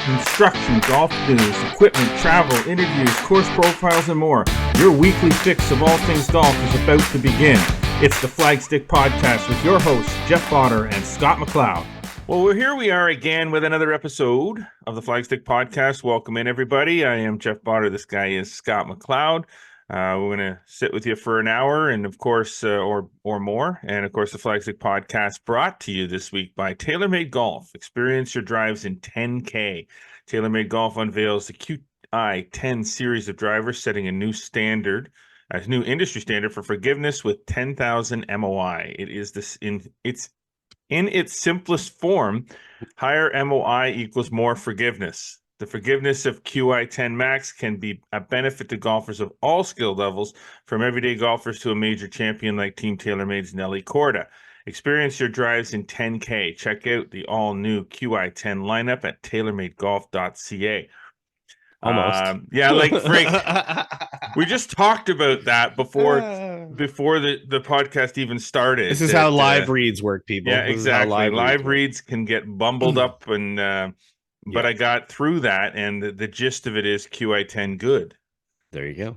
Instruction, golf news, equipment, travel, interviews, course profiles, and more. Your weekly fix of all things golf is about to begin. It's the Flagstick Podcast with your hosts, Jeff Potter and Scott McLeod. Well, here we are again with another episode of the Flagstick Podcast. Welcome in, everybody. I am Jeff Potter. This guy is Scott McLeod. We're going to sit with you for an hour and, of course, or more. And, of course, the Flagstick Podcast brought to you this week by TaylorMade Golf. Experience your drives in 10K. TaylorMade Golf unveils the QI 10 series of drivers, setting a new standard, a new industry standard for forgiveness with 10,000 MOI. It is this in its simplest form. Higher MOI equals more forgiveness. The forgiveness of QI 10 Max can be a benefit to golfers of all skill levels, from everyday golfers to a major champion like Team TaylorMade's Nelly Korda. Experience your drives in 10K. Check out the all-new QI 10 lineup at taylormadegolf.ca. Almost. Yeah, like Frank. We just talked about that before the podcast even started. This is how live reads work, people. Yeah, exactly. Live reads can get bumbled up, and but I got through that, and the gist of it is QI 10 good. There you go.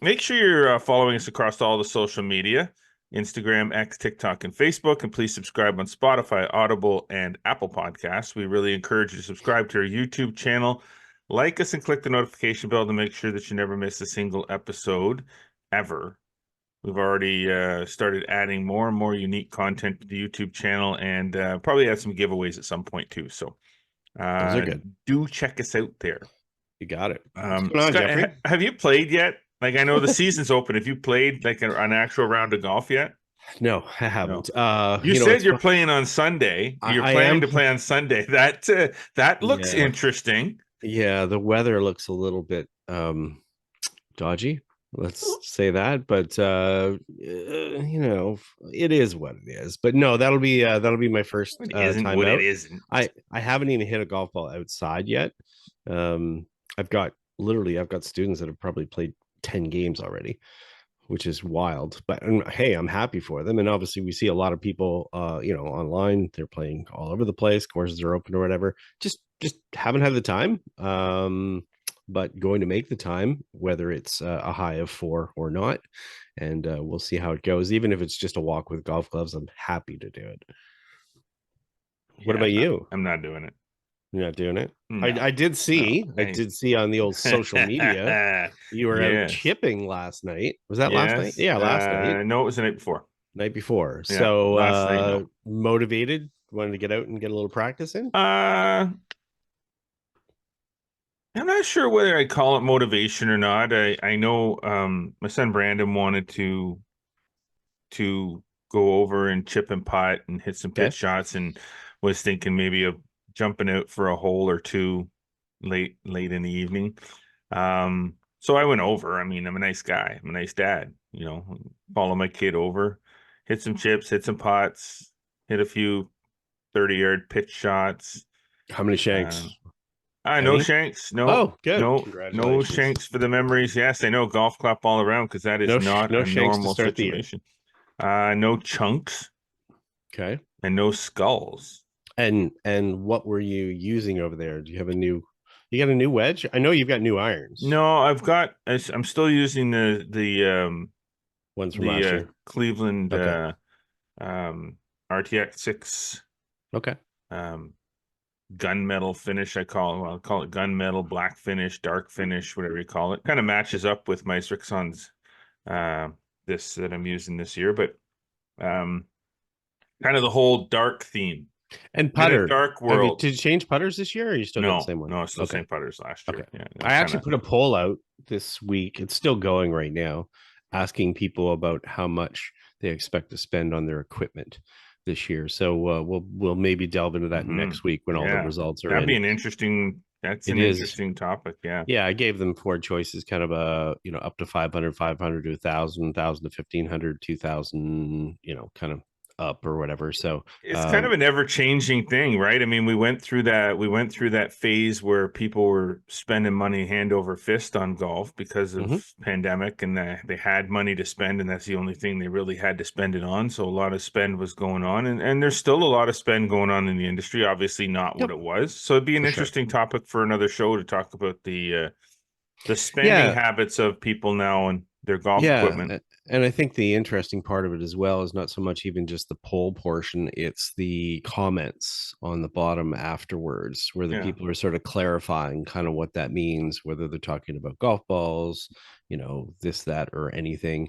Make sure you're following us across all the social media, Instagram, X, TikTok, and Facebook, and please subscribe on Spotify, Audible, and Apple Podcasts. We really encourage you to subscribe to our YouTube channel, like us, and click the notification bell to make sure that you never miss a single episode ever. We've already started adding more and more unique content to the YouTube channel, and probably have some giveaways at some point too. So those are good. Do check us out there. You got it. What's going on, Jeffrey? Have you played yet? Like, I know the season's open. Have you played like an actual round of golf yet? No, I haven't. No. You said you're playing on Sunday. You're planning to play on Sunday. That looks interesting. Yeah, the weather looks a little bit dodgy. Let's say that, but it is what it is. But no, that'll be my first time out. It isn't. I haven't even hit a golf ball outside yet. I've got students that have probably played 10 games already, which is wild. But hey, I'm happy for them. And obviously, we see a lot of people, online. They're playing all over the place. Courses are open or whatever. Just haven't had the time. But going to make the time, whether it's a high of 4 or not, and we'll see how it goes. Even if it's just a walk with golf gloves, I'm happy to do it. What about you? I'm not doing it. You're not doing it? No. I did see on the old social media you were out chipping last night. Was that last night? Yeah, last night. No, it was the night before. Yeah, so last night, no. Motivated, wanted to get out and get a little practice in? I'm not sure whether I call it motivation or not. I know my son Brandon wanted to go over and chip and putt and hit some pitch shots, and was thinking maybe of jumping out for a hole or two late in the evening. So I went over. I mean, I'm a nice guy. I'm a nice dad. Follow my kid over, hit some chips, hit some putts, hit a few 30-yard pitch shots. How many shanks? No shanks. No. Oh, good. No shanks for the memories. Yes, I know. Golf clap all around, because that is not a normal situation. No chunks. Okay. And no skulls. And what were you using over there? Do you have you got a new wedge? I know you've got new irons. No, I'm still using the ones from last year. Cleveland RTX 6. Okay. Gunmetal finish, I'll call it gunmetal, black finish, dark finish, whatever you call it. Kind of matches up with my Strixon's this that I'm using this year, but kind of the whole dark theme. And putter, dark world. Did you change putters this year, or are you still got the same one? No, it's still the same putters last year. Okay. Yeah, I actually put a poll out this week. It's still going right now, asking people about how much they expect to spend on their equipment this year. So we'll maybe delve into that next week when all the results are That'd in. be an interesting topic. Yeah, I gave them 4 choices, kind of up to 500 to 1,000 to 1,500, 2,000, kind of up or whatever. So It's kind of an ever-changing thing, right? I mean, we went through that phase where people were spending money hand over fist on golf because of pandemic, and they had money to spend, and that's the only thing they really had to spend it on. So a lot of spend was going on, and there's still a lot of spend going on in the industry. Obviously, not what yep, it was. So it'd be an for sure. interesting topic for another show to talk about the spending Yeah, habits of people now and their golf yeah. equipment. And I think the interesting part of it as well is not so much even just the poll portion, it's the comments on the bottom afterwards, where the Yeah. people are sort of clarifying kind of what that means, whether they're talking about golf balls, this, that, or anything.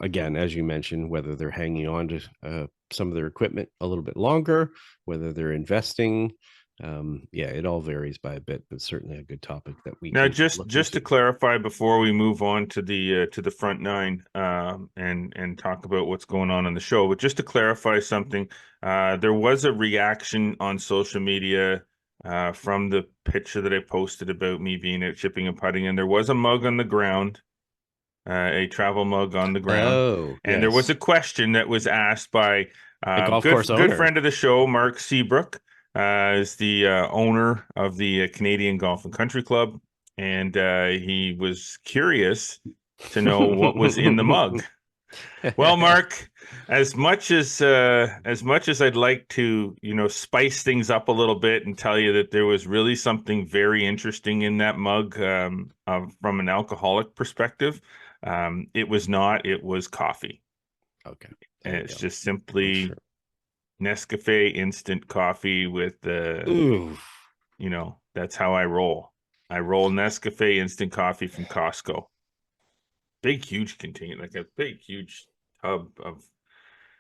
Again, as you mentioned, whether they're hanging on to some of their equipment a little bit longer, whether they're investing. Yeah, it all varies by a bit, but certainly a good topic that we Now, can just look just to into. clarify before we move on to the front nine, and talk about what's going on the show, but just to clarify something, there was a reaction on social media from the picture that I posted about me being out chipping and putting, and there was a mug on the ground, a travel mug on the ground, Oh, and there was yes. a question that was asked by A golf course good owner. friend of the show, Mark Seabrook, is the owner of the Canadian Golf and Country Club, and he was curious to know what was in the mug. Well, Mark, as much as I'd like to, spice things up a little bit and tell you that there was really something very interesting in that mug, from an alcoholic perspective, it was not. It was coffee. Okay, And there you it's go. just For sure. simply Nescafe instant coffee with Ooh, that's how I roll. I roll Nescafe instant coffee from Costco. Big, huge container, like a big, huge tub of.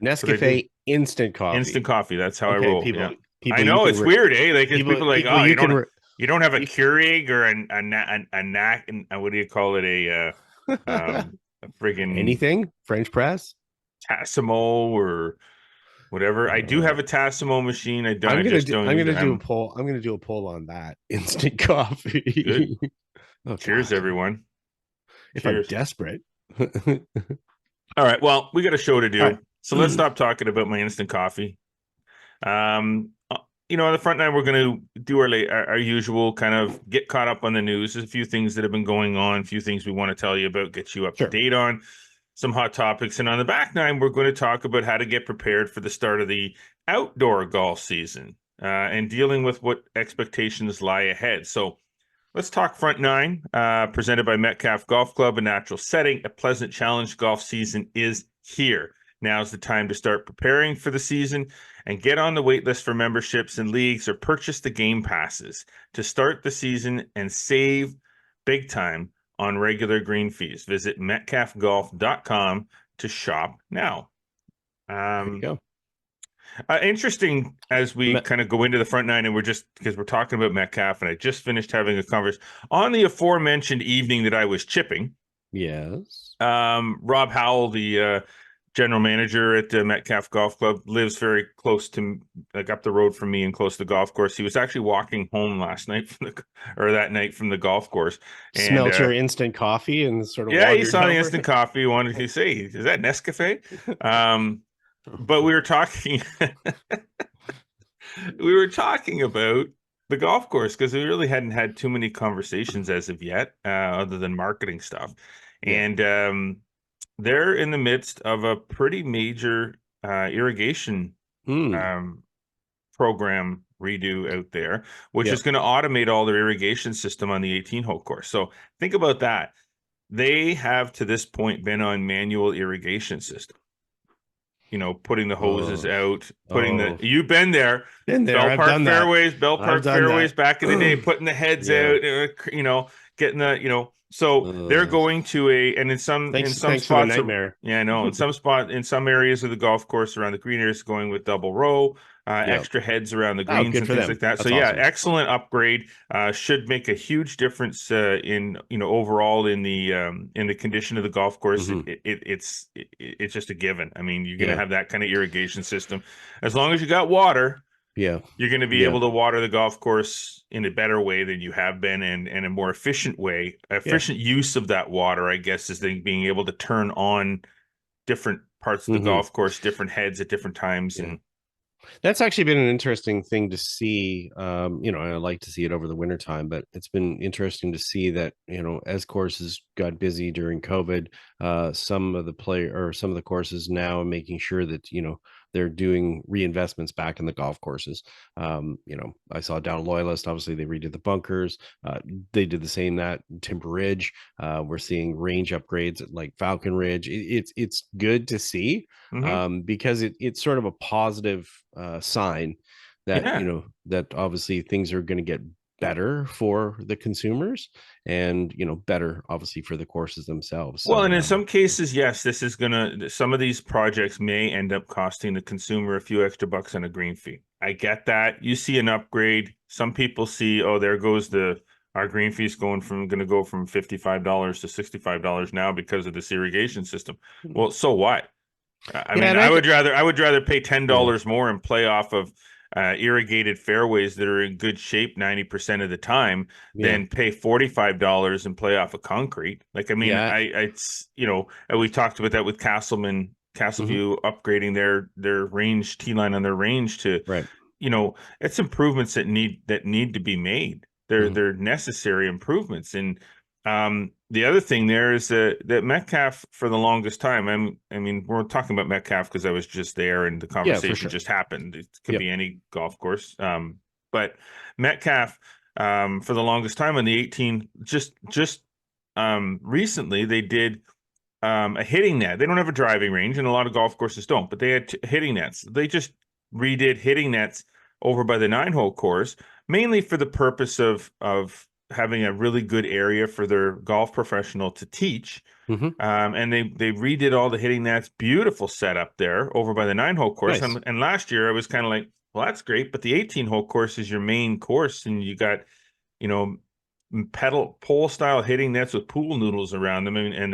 That's what I do. Nescafe instant coffee. Instant coffee. That's how I Okay, roll. Yeah. people, I people, you know can it's weird, eh? Like, it's people, people like, people, oh, you can you don't have a you Keurig or a knack, and what do you call it? A friggin' anything French press. Tassimo or whatever. I do Uh, have a Tassimo machine. I just don't I'm use gonna it. do a I'm poll. I'm gonna do a poll on that instant good. coffee. Oh Cheers, God, everyone. if I'm Cheers. desperate. All All right. Well, we got a show to right. do. So let's stop talking about my instant coffee. On the front nine, we're going to do our usual kind of get caught up on the news. There's a few things that have been going on, a few things we want to tell you about, get you up to Sure. date on, some hot topics. And on the back nine, we're going to talk about how to get prepared for the start of the outdoor golf season, and dealing with what expectations lie ahead. So let's talk front nine, presented by Metcalf Golf Club, a natural setting. A pleasant challenge golf season is here. Now's the time to start preparing for the season and get on the wait list for memberships and leagues, or purchase the game passes to start the season and save big time on regular green fees. Visit metcalfgolf.com to shop now. There you Um, go. Interesting as we Me- kind of go into the front nine, and we're just because we're talking about Metcalf, and I just finished having a conversation on the aforementioned evening that I was chipping. yes. Rob Howell, the general manager at the Metcalf Golf Club, lives very close to, like, up the road from me and close to the golf course. He was actually walking home last night or that night from the golf course, and Smelt your instant coffee and sort of yeah, he wandered saw the over. instant coffee. He wanted to say, "Is that Nescafe?" Um, but we were talking. We were talking about the golf course because we really hadn't had too many conversations as of yet, other than marketing stuff. Yeah. And they're in the midst of a pretty major irrigation Hmm. um, program redo out there, which Yeah. is going to automate all their irrigation system on the 18-hole course. So think about that. They have to this point been on manual irrigation system, putting the hoses Oh. out, Oh. you've been there, Been there. I've done that. Bell I've Park done that. fairways back in the day, putting the heads Yeah. out, getting so they're Uh, going to and in some thanks for the spots nightmare. yeah, I know, in some areas of the golf course around the green areas, going with double row, Yeah. extra heads around the Oh, greens good and for things like them. that. So That's yeah, awesome. excellent upgrade. Should make a huge difference in overall in the condition of the golf course. Hmm. It's just a given. I mean, you're going to Yeah. have that kind of irrigation system. As long as you got water, Yeah. you're going to be Yeah. able to water the golf course in a better way than you have been, and a more efficient way. Yeah. Efficient use of that water, I guess, is being able to turn on different parts of the Hmm. golf course, different heads at different times. Yeah. And That's actually been an interesting thing to see. I like to see it over the winter time, but it's been interesting to see that, as courses got busy during COVID, some of the courses now are making sure that, they're doing reinvestments back in the golf courses. I saw down Loyalist, obviously they redid the bunkers. They did the same that Timber Ridge. We're seeing range upgrades at like Falcon Ridge. It's good to see, mhm. because it's sort of a positive sign that, Yeah. that obviously things are going to get better for the consumers, and better obviously for the courses themselves. Well, So and in some cases, yes, some of these projects may end up costing the consumer a few extra bucks on a green fee. I get that. You see an upgrade. Some people see, oh, there goes our green fees going to go from $55 to $65 now because of this irrigation system. Well, so what? I yeah, mean, and I think I would rather pay ten yeah, dollars more and play off of irrigated fairways that are in good shape 90% of the time yeah, than pay $45 and play off of concrete. Like, I mean, yeah, it's we talked about that with mhm, Castleview upgrading their range T line on their range to right, it's improvements that need to be made. mhm, They're necessary improvements. And the other thing there is that Metcalf for the longest time. I mean, we're talking about Metcalf because I was just there and the yeah, for conversation sure, just happened. It could yep, be any golf course. But Metcalf for the longest time on the 18, just recently they did a hitting net. They don't have a driving range, and a lot of golf courses don't, but they had hitting nets. They just redid hitting nets over by the 9-hole course, mainly for the purpose of having a really good area for their golf professional to teach. hmm, And they redid all the hitting nets. Beautiful setup there over by the 9-hole course. nice, And last year I was kind of like, well, that's great, but the 18-hole course is your main course, and you got you know pedal pole style hitting nets with pool noodles around them, and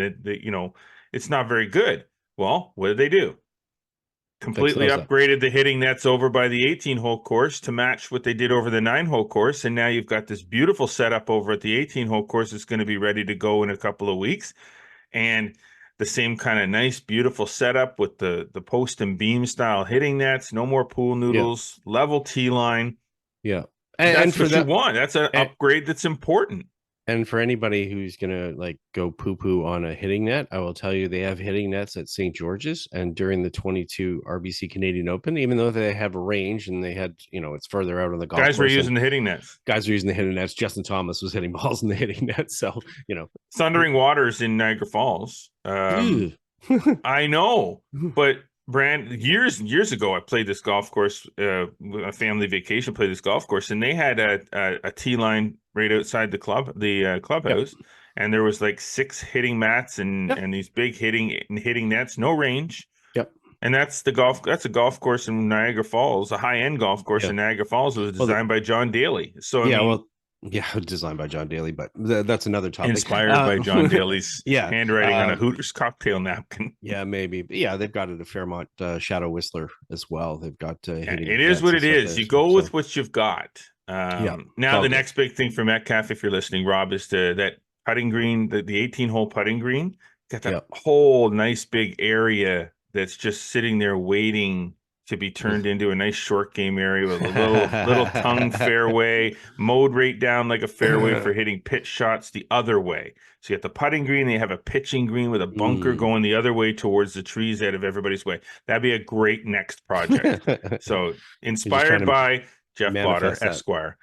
it's not very good. Well, what did they do? fix Completely those up. upgraded the hitting nets over by the 18-hole course to match what they did over the 9-hole course, and now you've got this beautiful setup over at the 18-hole course that's going to be ready to go in a couple of weeks, and the same kind of nice beautiful setup with the post and beam style hitting nets, no more pool Yeah, noodles, level T line. yeah, That's for what you that. want. That's an And, upgrade that's important. And for anybody who's gonna like go poo poo on a hitting net, I will tell you they have hitting nets at St. George's. And during the 22 RBC Canadian Open, even though they have a range and they had, it's further out on the golf Guys were course, and using the hitting nets. guys are using the hitting nets. Justin Thomas was hitting balls in the hitting net. So, Thundering Waters in Niagara Falls. ew. I know, but years ago, I played this golf course. A family vacation played this golf course, and they had a tee line right outside the Yep. clubhouse, and there was like 6 hitting mats Yep. and these big hitting nets, no range. Yep. And that's a golf course in Niagara Falls, a high-end golf course Yeah. in Niagara Falls. It was Well, designed by John Daly. So I yeah. mean, Well, yeah, designed by John Daly, but that's another topic. inspired by John Daly's Yeah. handwriting on a Hooters cocktail napkin. Yeah, maybe. But yeah, they've got it at Fairmont Shadow Whistler as well. They've got Yeah, hitting it is nets what and it stuff is. there. You go So with what you've got. yeah, it's Now all the good. next big thing for Metcalf, if you're listening, Rob, is that putting green, the 18-hole putting green, got that Yeah. whole nice big area that's just sitting there waiting to be turned into a nice short game area with a little tongue fairway, mowed right down like a fairway for hitting pitch shots the other way. So you got the putting green, they have a pitching green with a bunker Mm. going the other way towards the trees out of everybody's way. That'd be a great next project. So You're just trying inspired to by Jeff Potter, manifest that. Esquire.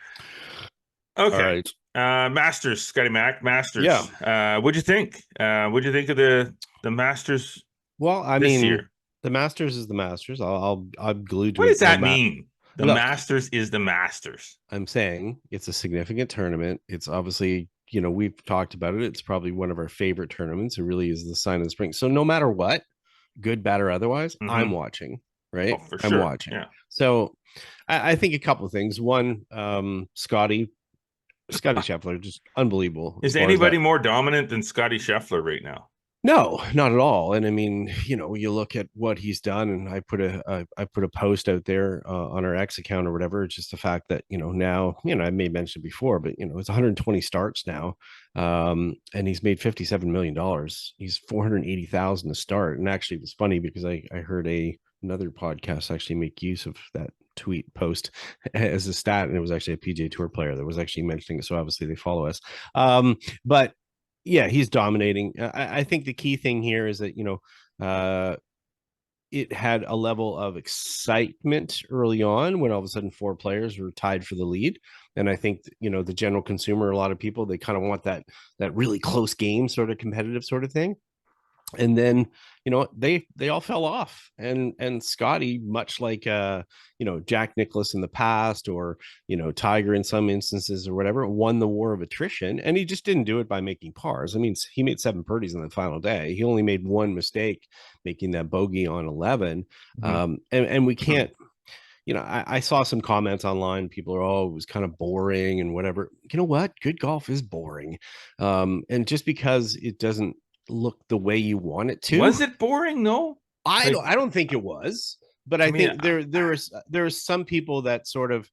All Okay. right. Masters, Scotty Mac, Yeah. Masters. What'd you think? What'd you think of the Masters Well, I this mean, year? the Masters is the Masters. I'm glued to What does it no that matter. mean? The Look, Masters is the Masters. I'm saying it's a significant tournament. It's obviously, we've talked about it. It's probably one of our favorite tournaments. It really is the sign of the spring. So no matter what, good, bad, or otherwise, I'm Mm-hmm. watching, Oh, right? for I'm sure. watching. Yeah. So I think a couple of things. One, Scottie Scheffler, just unbelievable as Is far as that. anybody more dominant than Scottie Scheffler right now? No, not at all. And I mean, you look at what he's done, and I put a post out there on our X account or whatever. It's just the fact that now I may mention before, but it's 120 starts now, and he's made $57 million. He's 480,000 to start. And actually, it was funny because I heard another podcast actually make use of that tweet post as a stat, and it was actually a PGA Tour player that was actually mentioning it. So obviously they follow us. But yeah, he's dominating. I think the key thing here is that it had a level of excitement early on when all of a sudden four players were tied for the lead, and I think the general consumer, a lot of people, they kind of want that really close game, sort of competitive sort of thing. And then they all fell off, and Scottie, much like Jack Nicklaus in the past, or Tiger in some instances or whatever, won the war of attrition, and he just didn't do it by making pars. I mean, he made 7 birdies on the final day. He only made one mistake, making that bogey on 11. And we can't, I saw some comments online. People are, oh, it was kind of boring and whatever. You know what? Good golf is boring. And just because it doesn't look the way you want it to, Was it boring? No. I don't think it was. But I think there are some people that sort of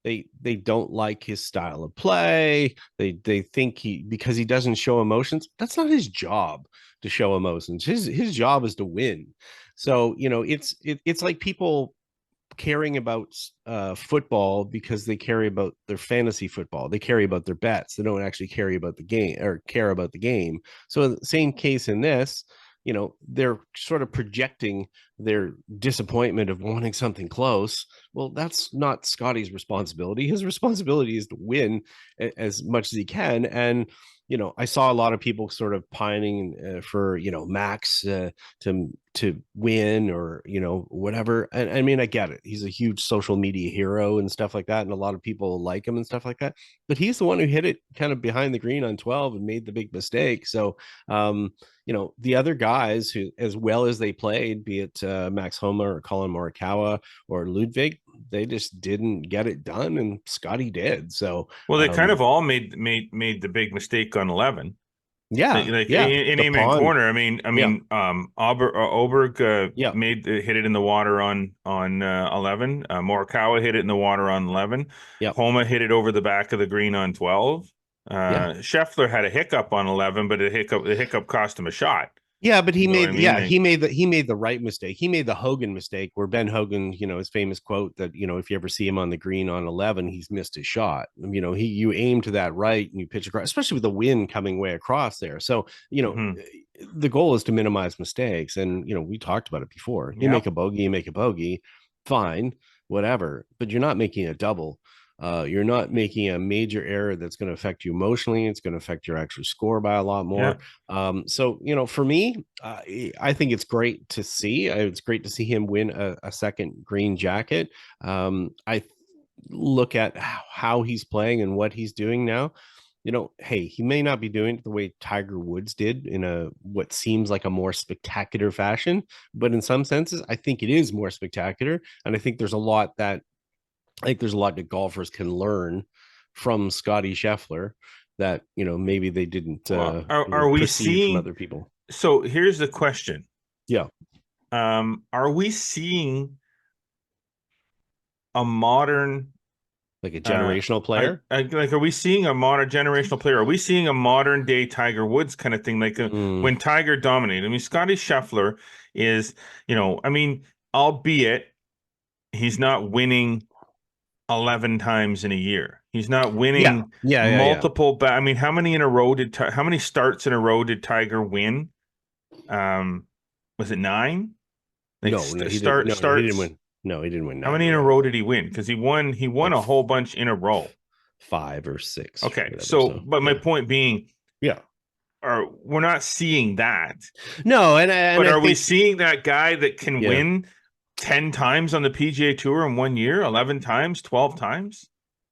they don't like his style of play. They think because he doesn't show emotions. That's not his job to show emotions. His job is to win. So it's like people caring about football because they care about their fantasy football. They care about their bets. They don't actually care about the game or care about the game. So the same case in this, they're sort of projecting their disappointment of wanting something close. Well, that's not Scottie's responsibility. His responsibility is to win as much as he can. And I saw a lot of people sort of pining for Max to win, or whatever. And I mean, I get it. He's a huge social media hero and stuff like that, and a lot of people like him and stuff like that. But he's the one who hit it kind of behind the green on 12 and made the big mistake. So the other guys who, as well as they played, be it Max Homa or Colin Morikawa or Ludwig, they just didn't get it done, and Scottie did. So well, they kind of all made the big mistake on 11. Yeah, Like yeah, in the Amen pond. Corner. Oberg Yeah, hit it in the water on 11. Morikawa hit it in the water on 11. yeah, Homa hit it over the back of the green on 12. yeah. Scheffler had a hiccup on 11, but the hiccup cost him a shot. Yeah, but You know what I mean? he made the right mistake. He made the Hogan mistake, where Ben Hogan, his famous quote that if you ever see him on the green on 11, he's missed his shot. You aim to that right and you pitch across, especially with the wind coming way across there. So Mhm. the goal is to minimize mistakes, and we talked about it before. You Yep. make a bogey, fine, whatever, but you're not making a double. You're not making a major error that's going to affect you emotionally. It's going to affect your actual score by a lot more. Yeah. So for me, I think it's great to see. It's great to see him win a second green jacket. I look at how he's playing and what he's doing now. Hey, he may not be doing it the way Tiger Woods did in a what seems like a more spectacular fashion, but in some senses, I think it is more spectacular, and I think there's a lot that golfers can learn from Scottie Scheffler that maybe they didn't Well, are we perceive from seeing? other people. So here's the question. Yeah, Are we seeing a modern like a generational I player. like, are we seeing a modern generational player? Are we seeing a modern day Tiger Woods kind of thing? Like Mm, when Tiger dominated. I mean, Scottie Scheffler is, albeit he's not winning 11 times in a year. He's not yeah, winning yeah. multiple. I mean, how many starts in a row did Tiger win? Um, was it 9? Like No, he didn't. No, he didn't starts. win. No, he didn't win How 9 many in a in a row. row did he win? Because he won Like a whole bunch in a row. 5 or 6 or Okay, whatever. so So but my yeah, point being, yeah. we're not seeing that. No, and But I are we think seeing that guy that can yeah. win 10 times on the PGA Tour in 1 year, 11 times, 12 times,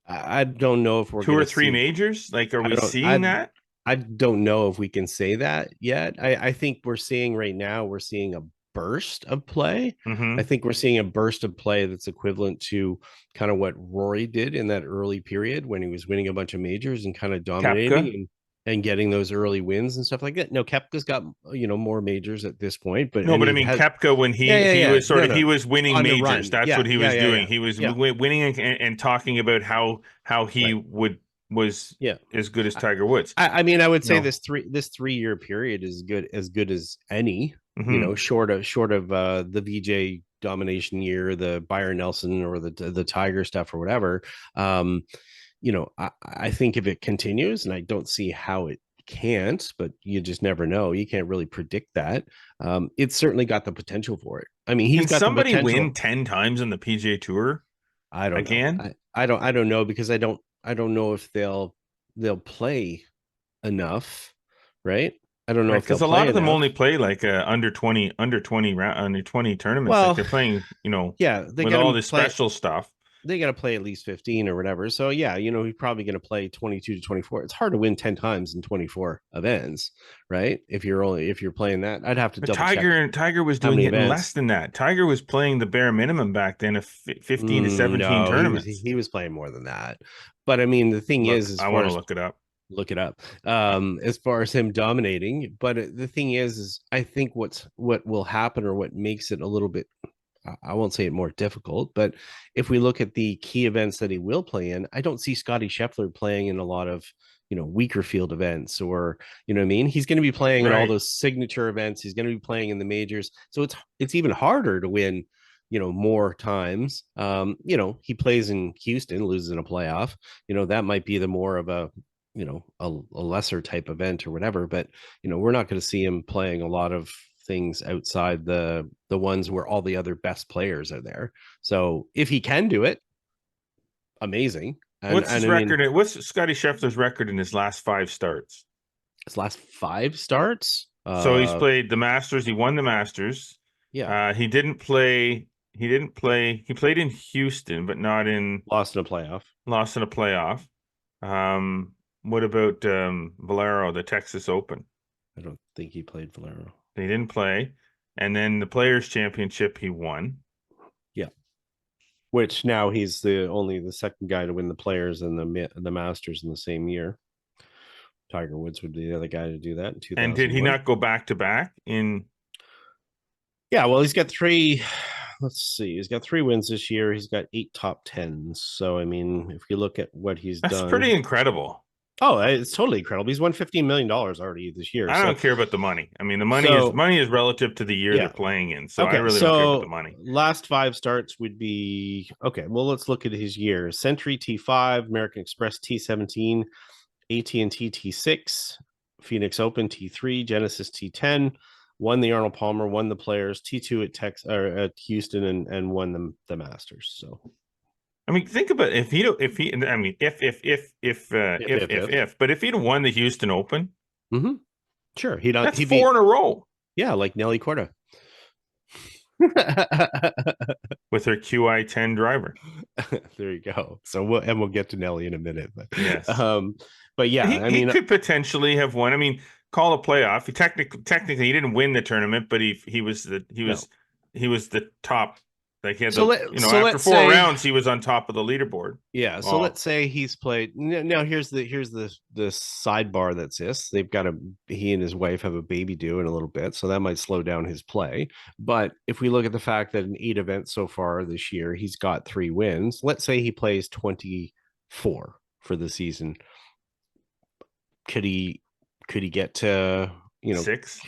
I don't know if we're two or gonna three see. majors? Like, are I we don't. seeing that? I don't know if we can say that yet. I think we're seeing right now. We're seeing a burst of play. I Mm-hmm. think we're seeing a burst of play that's equivalent to kind of what Rory did in that early period when he was winning a bunch of majors and kind of dominating. Kepka. And and getting those early wins and stuff like that. No, Kepka's got more majors at this point, but No, and but I he mean has Kepka when yeah yeah he yeah was no he no was winning on the majors. run That's what yeah he yeah was yeah doing. yeah He was yeah winning and talking about how he right was yeah. as good as Tiger Woods. I mean, I would You say know. this 3 year period is good as any. Hmm. Short of the VJ domination year, the Byron Nelson or the Tiger stuff or whatever. Um, I think if it continues, and I don't see how it can't, but you just never know. You can't really predict that. It's certainly got the potential for it. I mean, he's Can got the somebody win potential. 10 times in the PGA Tour I don't know. again? I don't know because I don't know if they'll play enough, right? I don't know Right, if they'll because a play lot of them only enough. play like under 20 tournaments. Like Well, they're playing, yeah, they with got all to this play. special stuff. They got to play at least 15 or whatever. So yeah, he's probably going to play 22 to 24. It's hard to win 10 times in 24 events, right? If you're playing that, I'd have to But double check Tiger was how doing many it in less events. than that. Tiger was playing the bare minimum back then of 15 to 17 No, he was tournaments. he was playing more than that. But I mean, the thing is, Look, as I far want to as look it up. look it up, as far as him dominating, but the thing is I think what will happen or what makes it a little bit, I won't say it more difficult, but if we look at the key events that he will play in, I don't see Scottie Scheffler playing in a lot of weaker field events, or what I mean. He's going to be playing in all Right. those signature events. He's going to be playing in the majors, so it's even harder to win. More times. He plays in Houston, loses in a playoff. That might be the more of a lesser type event or whatever. But we're not going to see him playing a lot of things outside the ones where all the other best players are there. So if he can do it, amazing. And What's and his I mean, record? What's Scottie Scheffler's record in his last 5 starts? his last 5 starts, So he's played the Masters. He won the Masters. yeah, He didn't play. He didn't play. He played in Houston, but not in lost in a playoff. lost in a playoff. What about Valero, the Texas Open? I don't think he played Valero. They didn't play. And then the Players Championship he won. Yeah, which now he's the second guy to win the Players and the Masters in the same year. Tiger Woods would be the other guy to do that in And did he 2001. not go back to back in? Yeah, well, he's got three. Let's see. He's got 3 wins this year. He's got 8 top 10s. So, I mean, if you look at what he's That's pretty done, incredible. oh, it's totally incredible. He's won $15 million already this year. I So, don't care about the money. I mean, the so money is relative to the year they're yeah. playing in. So I Okay. really don't care about the So, money. last 5 starts would be okay. Well, let's look at his year. Century T5, American Express T17, AT&T T6, Phoenix Open T3, Genesis T10. Won the Arnold Palmer, won the Players, T2 at at Houston, and won the Masters. So I mean, think about if he I mean, if, but if he'd won the Houston Open, mm-hmm. Sure, that's he four beat in a row yeah, like Nelly Corda. with her QI10 driver. There you go. So we'll get to Nelly in a minute, Yes. but yeah, He I he mean, could potentially have won. I mean, call a playoff. He technically he didn't win the tournament, but no. he was the top. Like he had So after let's 4 rounds he was on top of the leaderboard. yeah. So Well, let's say he's played. Now here's the sidebar that's this. He and his wife have a baby due in a little bit, so that might slow down his play. But if we look at the fact that in 8 events so far this year, he's got 3 wins. Let's say he plays 24 for the season. Could he get to six,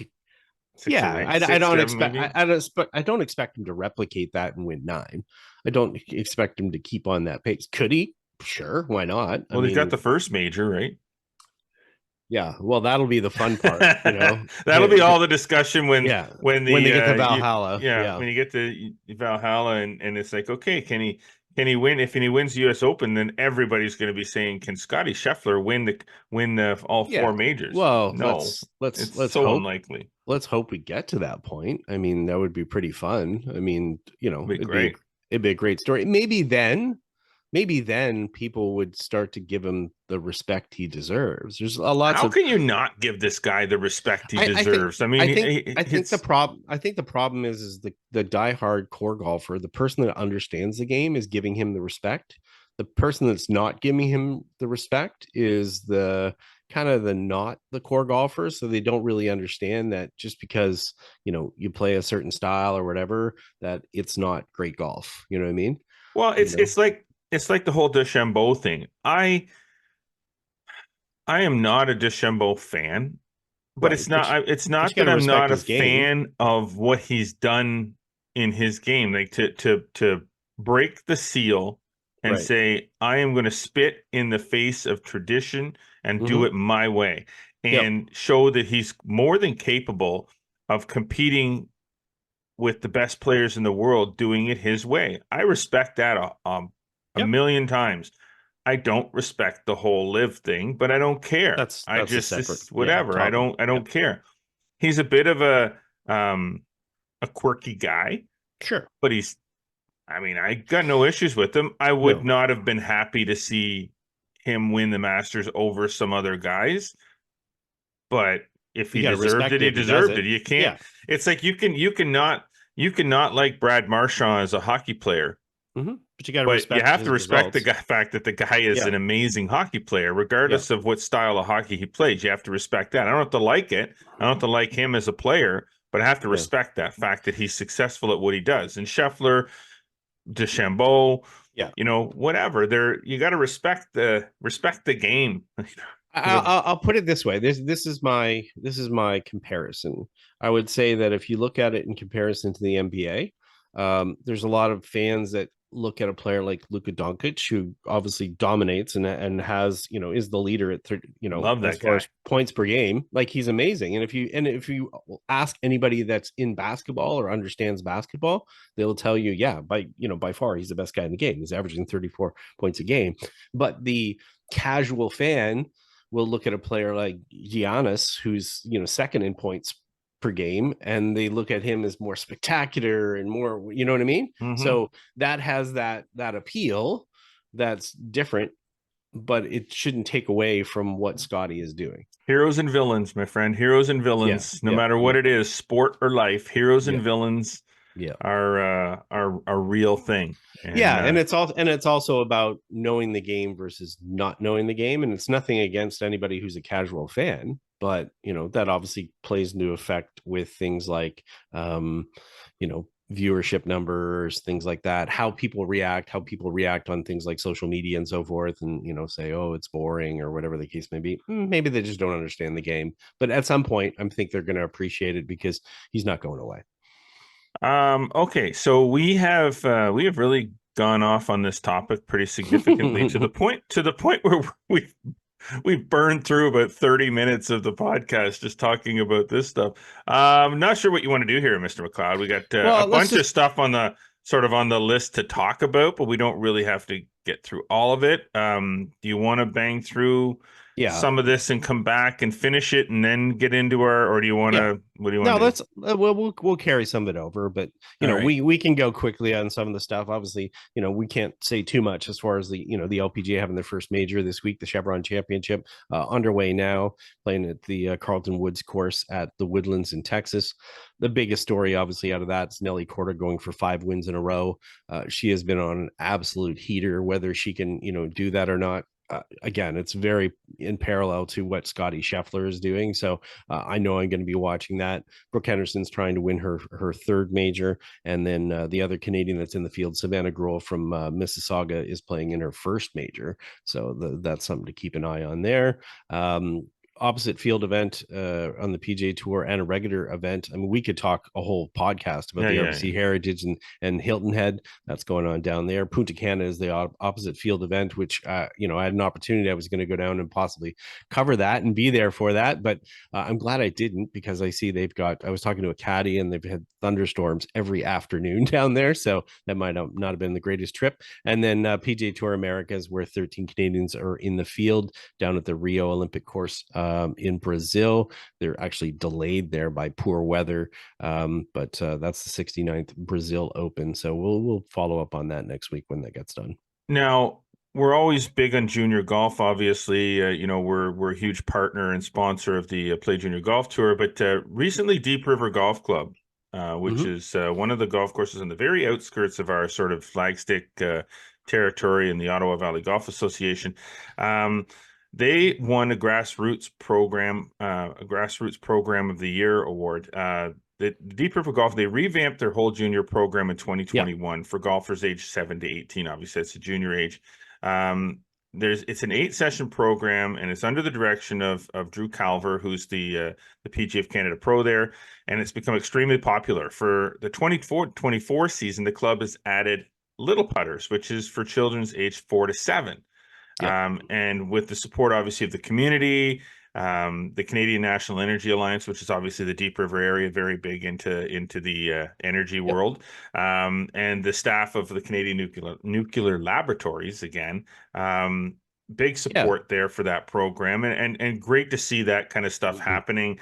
six or yeah, eight, I six, don't seven expect maybe. I don't expect him to replicate that and win 9. I don't expect him to keep on that pace. Could he? Sure, why not? I Well, he's got mean, the first major, right? yeah. Well, that'll be the fun part, That'll be all the discussion Yeah, when when they the get to Valhalla, yeah, yeah, when you get to Valhalla and it's like, okay, can he win? If he wins the US Open, then everybody's going to be saying, can Scottie Scheffler win the all yeah. four majors? Well, No, it's let's so hope unlikely. we get to that point. I mean, that would be pretty fun. I mean, It'd be great. it'd be a great story. Maybe then people would start to give him the respect he deserves. There's a lots How of can you not give this guy the respect he I think deserves? I mean, the it's problem is the diehard core golfer, the person that understands the game is giving him the respect. The person that's not giving him the respect is kind of the not the core golfers, so they don't really understand that just because you play a certain style or whatever, that it's not great golf. You know what I mean? Well, You know, it's like the whole DeChambeau thing. I am not a DeChambeau fan, but right? But it's but you not got that to I'm respect not a his game, fan of what he's done in his game. Like to break the seal and right? say, I am going to spit in the face of tradition and do Mm-hmm. it my way, Yep. and show that he's more than capable of competing with the best players in the world doing it his way. I respect that a Yep. million times. I don't respect the whole live thing, but I don't care. I That's a just separate, this yeah, whatever. topic. I Yep. don't care. He's a bit of um a quirky guy, Sure. but I mean, I got no issues with him. I would No, not have been happy to see him win the Masters over some other guys, but if you he got to deserved respect it, it he if he does deserved it. it. You can't. Yeah. It's like you cannot like Brad Marchand as a hockey player, Hmm. But you got to but you respect have to his respect the results. guy, fact that the guy is Yeah. an amazing hockey player, Yeah. regardless of what style of hockey he plays. You have to respect that. I don't have to like it. I don't have to like him as a player, but I have to Yeah. respect that fact that he's successful at what he does. And Scheffler, DeChambeau, Yeah. whatever. You got to respect the game. I'll put it this way. This is my comparison. I would say that if you look at it in comparison to the NBA, there's a lot of fans that look at a player like Luka Doncic, who obviously dominates and has is the leader at Love as that far guy. as points per game. Like, he's amazing. And if you ask anybody that's in basketball or understands basketball, they'll tell you, yeah, by far he's the best guy in the game. He's averaging 34 points a game. But the casual fan will look at a player like Giannis, who's second in points per game, and they look at him as more spectacular and more, you know what I mean? Hmm. So that has that appeal that's different, but it shouldn't take away from what Scottie is doing. Heroes and villains, my friend. Heroes and Yeah, villains. No yeah, matter what yeah, it is, sport or life, heroes yeah, and villains yeah. are a real thing. And Yeah, and it's also about knowing the game versus not knowing the game, and it's nothing against anybody who's a casual fan, but that obviously plays into effect with things like viewership numbers, things like that, how people react on things like social media and so forth, and say, oh, it's boring or whatever the case may be. Maybe they just don't understand the game, but at some point I think they're going to appreciate it because he's not going away. okay, so we have really gone off on this topic pretty significantly to the point where we've burned through about 30 minutes of the podcast just talking about this stuff. Not sure what you want to do here, Mr. McLeod. We got a Well, let's bunch of just stuff on the sort of on the list to talk about, but we don't really have to get through all of it. Do you want to bang through yeah, some of this and come back and finish it and then get into our, or do you want yeah. to, what do you want No, to do? let's we'll carry some of it over, but All right. we can go quickly on some of the stuff. Obviously, we can't say too much as far as the LPGA having their first major this week, the Chevron Championship underway now, playing at the Carlton Woods course at the Woodlands in Texas. The biggest story, obviously, out of that is Nelly Korda going for 5 wins in a row. She has been on an absolute heater. Whether she can do that or not, again, it's very in parallel to what Scottie Scheffler is doing. So I know I'm going to be watching that. Brooke Henderson's trying to win her third major, and then the other Canadian that's in the field, Savannah Grohl from Mississauga, is playing in her first major. So that's something to keep an eye on there. Opposite field event on the PGA Tour and a regular event. I mean, we could talk a whole podcast about Yeah, the yeah, RBC Heritage and Hilton Head that's going on down there. Punta Cana is the opposite field event, which I had an opportunity. I was going to go down and possibly cover that and be there for that, but I'm glad I didn't, because I see I was talking to a caddy, and they've had thunderstorms every afternoon down there, so that might not have been the greatest trip. And then PGA Tour Americas, where 13 Canadians are in the field down at the Rio Olympic course in Brazil. They're actually delayed there by poor weather, but that's the 69th Brazil Open. So we'll follow up on that next week when that gets done. Now, we're always big on junior golf, obviously. We're a huge partner and sponsor of the Play Junior Golf Tour, but recently Deep River Golf Club, which Mm-hmm. is one of the golf courses on the very outskirts of our sort of flagstick territory in the Ottawa Valley Golf Association, um, They won a grassroots program of the year award. The Deep River Golf, they revamped their whole junior program in Yeah. 2021 for golfers aged 7 to 18. Obviously, it's a junior age. Um, it's an 8-session program, and it's under the direction of Drew Calver, who's the PGA of Canada pro there, and it's become extremely popular. For the 24 season, the club has added little putters, which is for children's aged 4 to 7. Yeah. And with the support, obviously, of the community, the Canadian National Energy Alliance, which is obviously the Deep River area, very big into the energy Yep. world, and the staff of the Canadian Nuclear Laboratories, again, big Yeah. support there for that program, and great to see that kind of stuff Mhm. happening.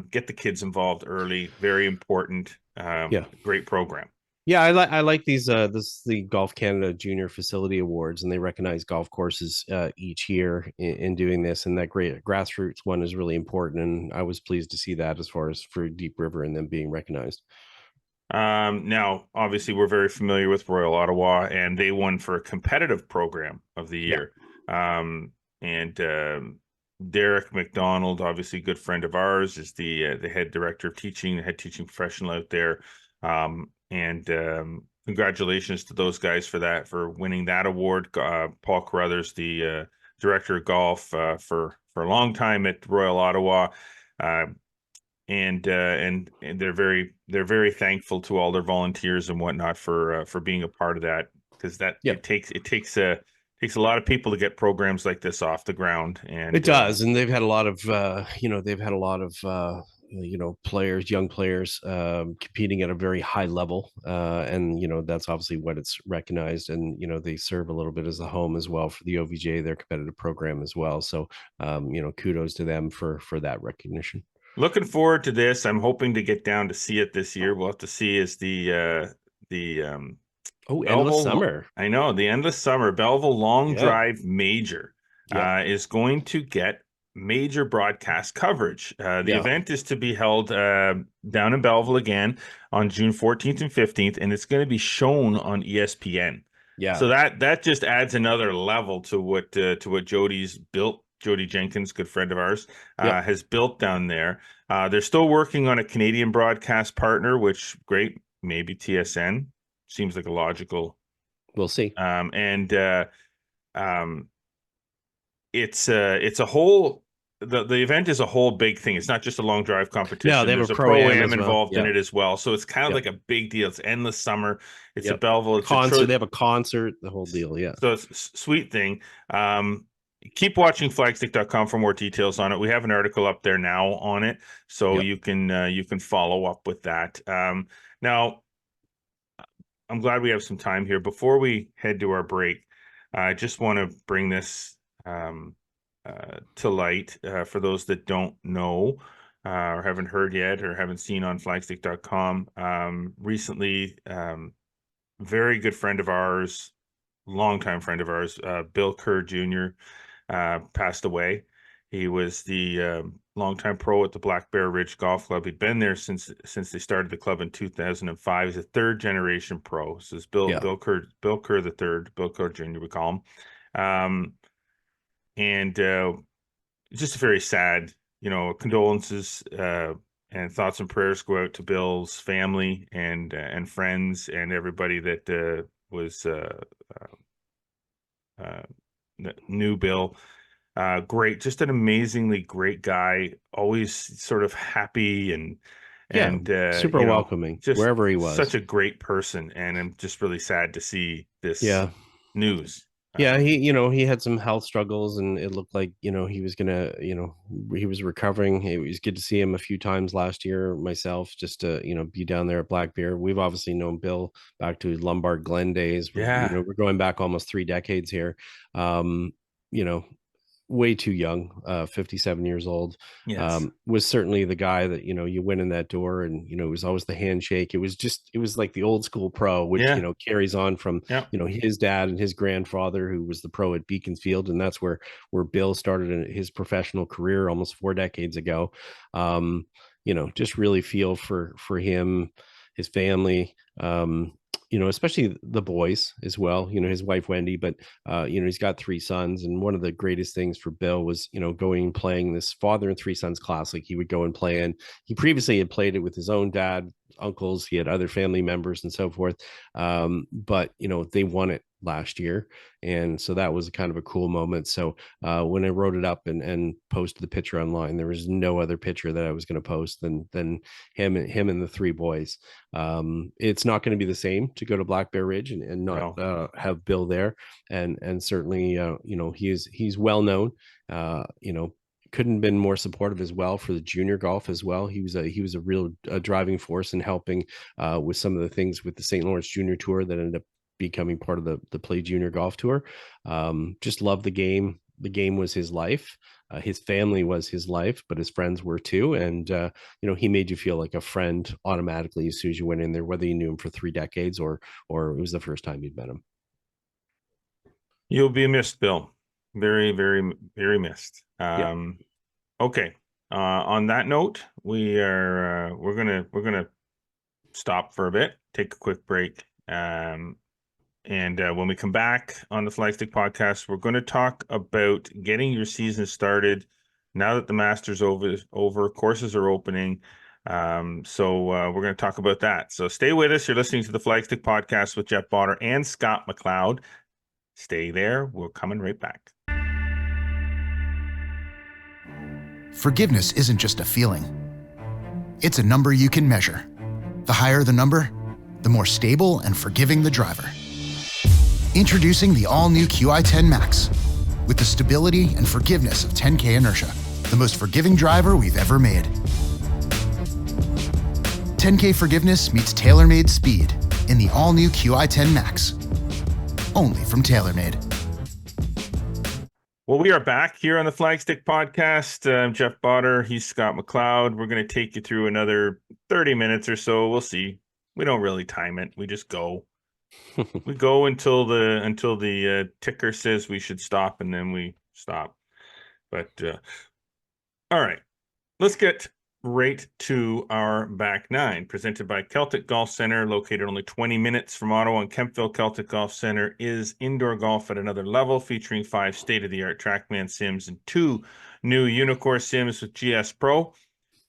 Get the kids involved early, very important. Yeah. Great program. Yeah, I like these the Golf Canada Junior Facility Awards, and they recognize golf courses each year in doing this, and that great grassroots one is really important, and I was pleased to see that as far as for Deep River and them being recognized. Now, obviously, we're very familiar with Royal Ottawa, and they won for a competitive program of the Yeah. year. And Derek McDonald, obviously a good friend of ours, is the head director of teaching, the head teaching professional out there. And congratulations to those guys for winning that award. Paul Carruthers, the director of golf for a long time at Royal Ottawa. And they're very thankful to all their volunteers and whatnot for being a part of that, because that Yeah. it takes a lot of people to get programs like this off the ground. It And does, and they've had a lot of players, young players, competing at a very high level, and that's obviously what it's recognized, and they serve a little bit as a home as well for the OVJ, their competitive program as well. So, kudos to them for that recognition. looking forward to this. I'm hoping to get down to see it this year. We'll have to see as the Oh, endless Belleville, summer. I know, the Endless Summer Belleville Long Yeah. Drive Major Yep. is going to get major broadcast coverage. The Yeah. event is to be held down in Belleville again on June 14th and 15th, and it's going to be shown on ESPN. Yeah. So that just adds another level to what Jody's built. Jody Jenkins, good friend of ours, Yep. has built down there. They're still working on a Canadian broadcast partner, which great, maybe TSN seems like a logical. We'll see. And um, it's a whole the event is a whole big thing. It's not just a long drive No, competition. they have a There's a pro-am pro-am as well. involved in Yeah. it as well. So it's kind of Yep. like a big deal. It's endless summer. It's a Yep. Belleville. It's Concert. They have a concert, the whole deal. Yeah. so it's a sweet thing. Keep watching flagstick.com for more details on it. We have an article up there now on it, so Yep. you can follow up with that. Now, I'm glad we have some time here. Before we head to our break, I just want to bring this to light for those that don't know or haven't heard yet or haven't seen on flagstick.com. Recently, very good friend of ours, longtime friend of ours, Bill Kerr Jr., passed away. He was the longtime pro at the Black Bear Ridge Golf Club. He'd been there since they started the club in 2005. He's a third generation pro. So it's Yeah. Bill Kerr the third, Bill Kerr Jr. we call him. And just a very sad, condolences and thoughts and prayers go out to Bill's family and friends and everybody that was knew Bill. Just an amazingly great guy, always sort of happy Yeah. and Super welcoming just wherever he such was. a great person. And I'm just really sad to see this Yeah. news. Yeah, he had some health struggles, and it looked like, he was gonna, he was recovering. It was good to see him a few times last year, myself, just to, be down there at Black Bear. We've obviously known Bill back to his Lombard Glen days. Yeah. We're going back almost 3 decades here. You know, way too young, 57 years old. Yes. Was certainly the guy that, you went in that door, and, it was always the handshake. It was like the old school pro, which, Yeah. carries on from, Yeah. his dad and his grandfather, who was the pro at Beaconsfield. And that's where Bill started his professional career almost 4 decades ago. Just really feel for him, his family. especially the boys as well, his wife, Wendy, but, he's got 3 sons. And one of the greatest things for Bill was, going and playing this father and 3 sons classic. He would go and play in. He previously had played it with his own dad, uncles. He had other family members and so forth. But, they won it last year. And so that was kind of a cool moment. So when I wrote it up and posted the picture online, there was no other picture that I was going to post than him and the 3 boys. It's not going to be the same to go to Black Bear Ridge and not have Bill there. And certainly, he's well known. Couldn't have been more supportive as well for the junior golf as well. He was a real driving force in helping with some of the things with the St. Lawrence Junior Tour that ended up becoming part of the Play Junior Golf Tour. Just loved the game. The game was his life. His family was his life, but his friends were too. And, he made you feel like a friend automatically as soon as you went in there, whether you knew him for 3 decades or it was the first time you'd met him. You'll be missed, Bill. Very, very, very missed. Okay. On that note, we're gonna stop for a bit, take a quick break. And when we come back on the Flagstick podcast, we're going to talk about getting your season started now that the Masters over, courses are opening. So we're going to talk about that. So stay with us. You're listening to the Flagstick podcast with Jeff Botter and Scott McLeod. Stay there. We're coming right back. Forgiveness isn't just a feeling. It's a number you can measure. The higher the number, the more stable and forgiving the driver. Introducing the all-new QI10 Max, with the stability and forgiveness of 10K inertia, the most forgiving driver we've ever made. 10K forgiveness meets TaylorMade speed in the all-new QI10 Max, only from TaylorMade. Well, we are back here on the Flagstick podcast. I'm Jeff Botter. He's Scott McLeod. We're going to take you through another 30 minutes or so. We'll see. We don't really time it. We just go. We go until the ticker says we should stop, and then we stop. But all right, let's get right to our back nine, presented by Celtic Golf Center, located only 20 minutes from Ottawa and Kemptville. Celtic Golf Center is indoor golf at another level, featuring 5 state-of-the-art TrackMan sims and 2 new Unicore sims with GS Pro.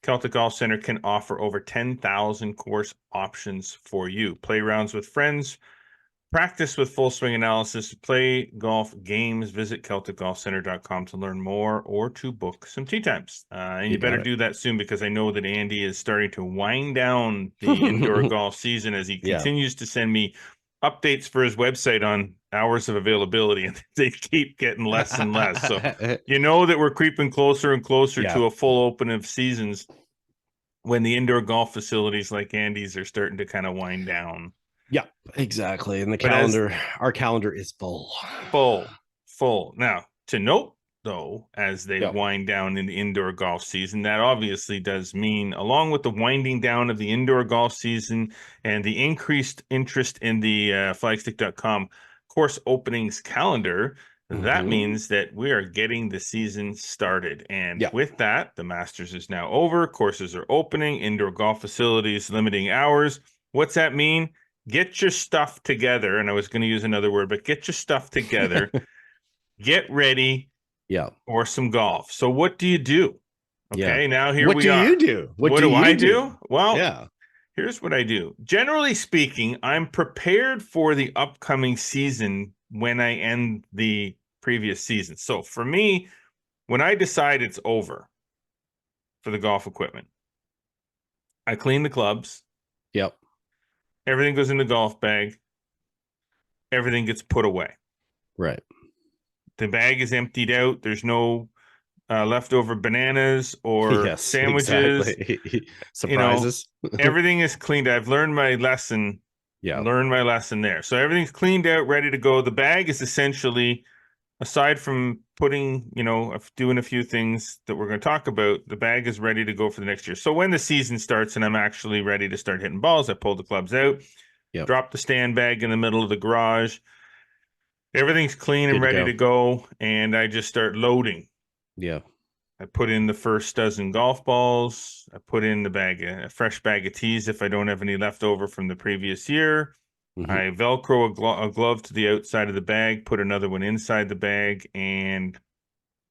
Celtic Golf Center can offer over 10,000 course options for you. Play rounds with friends, practice with full swing analysis, play golf games. Visit CelticGolfCenter.com to learn more or to book some tee times. And you better do that soon, because I know that Andy is starting to wind down the indoor golf season as he continues to send me updates for his website on hours of availability, and they keep getting less and less. So you know that we're creeping closer and closer to a full open of seasons when the indoor golf facilities like Andy's are starting to kind of wind down. Yeah, exactly. And our calendar is full. Now, to note, though, as they wind down in the indoor golf season, that obviously does mean, along with the winding down of the indoor golf season and the increased interest in the flagstick.com course openings calendar, that means that we are getting the season started. And with that, the Masters is now over. Courses are opening. Indoor golf facilities limiting hours. What's that mean? Get your stuff together. And I was going to use another word, but get your stuff together. Get ready for some golf. So what do you do? Okay, now here we are. What do you do? What do I do? Well, here's what I do. Generally speaking, I'm prepared for the upcoming season when I end the previous season. So for me, when I decide it's over for the golf equipment, I clean the clubs. Yep. Everything goes in the golf bag. Everything gets put away. Right. The bag is emptied out. There's no leftover bananas or sandwiches. Exactly. Surprises. Everything is cleaned. I've learned my lesson. Learned my lesson there. So everything's cleaned out, ready to go. The bag is essentially, aside from putting, doing a few things that we're going to talk about, the bag is ready to go for the next year. So when the season starts and I'm actually ready to start hitting balls, I pull the clubs out, drop the stand bag in the middle of the garage. Everything's clean and ready to go, and I just start loading. Yeah. I put in the first dozen golf balls. I put in a fresh bag of tees if I don't have any left over from the previous year. Mhm. I Velcro a glove to the outside of the bag, put another one inside the bag, and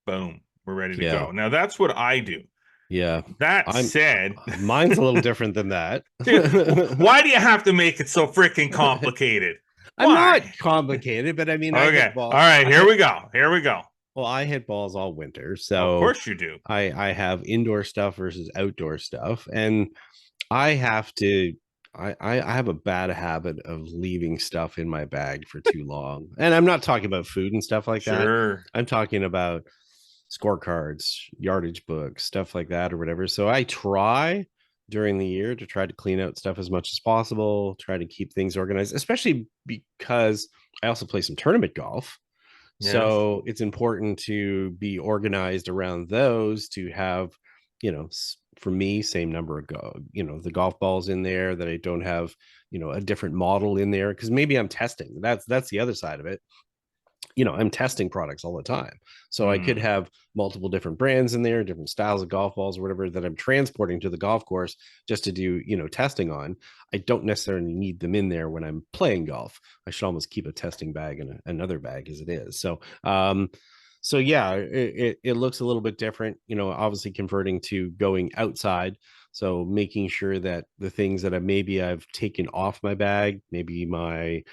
boom, we're ready to Yeah. go. Now that's what I do. Yeah. That I'm said, Mine's a little different than that. dude, why do you have to make it so freaking complicated? I'm not Why? complicated, but I mean, I Okay. hit All balls. right, here we go. Here we go. Well, I hit balls all winter, Of so course you do. I have indoor stuff versus outdoor stuff, and I have to. I have a bad habit of leaving stuff in my bag for too long, and I'm not talking about food and stuff like that. Sure. I'm talking about scorecards, yardage books, stuff like that, or whatever. So I try during the year to try to clean out stuff as much as possible, try to keep things organized, especially because I also play some tournament golf. Yes. So it's important to be organized around those to have, for me, same number of the golf balls in there, that I don't have, a different model in there, because maybe I'm testing. That's the other side of it. I'm testing products all the time. So I could have multiple different brands in there, different styles of golf balls or whatever that I'm transporting to the golf course just to do, testing on. I don't necessarily need them in there when I'm playing golf. I should almost keep a testing bag and another bag as it is. So yeah, it looks a little bit different, obviously converting to going outside. So making sure that the things that I've taken off my bag, maybe my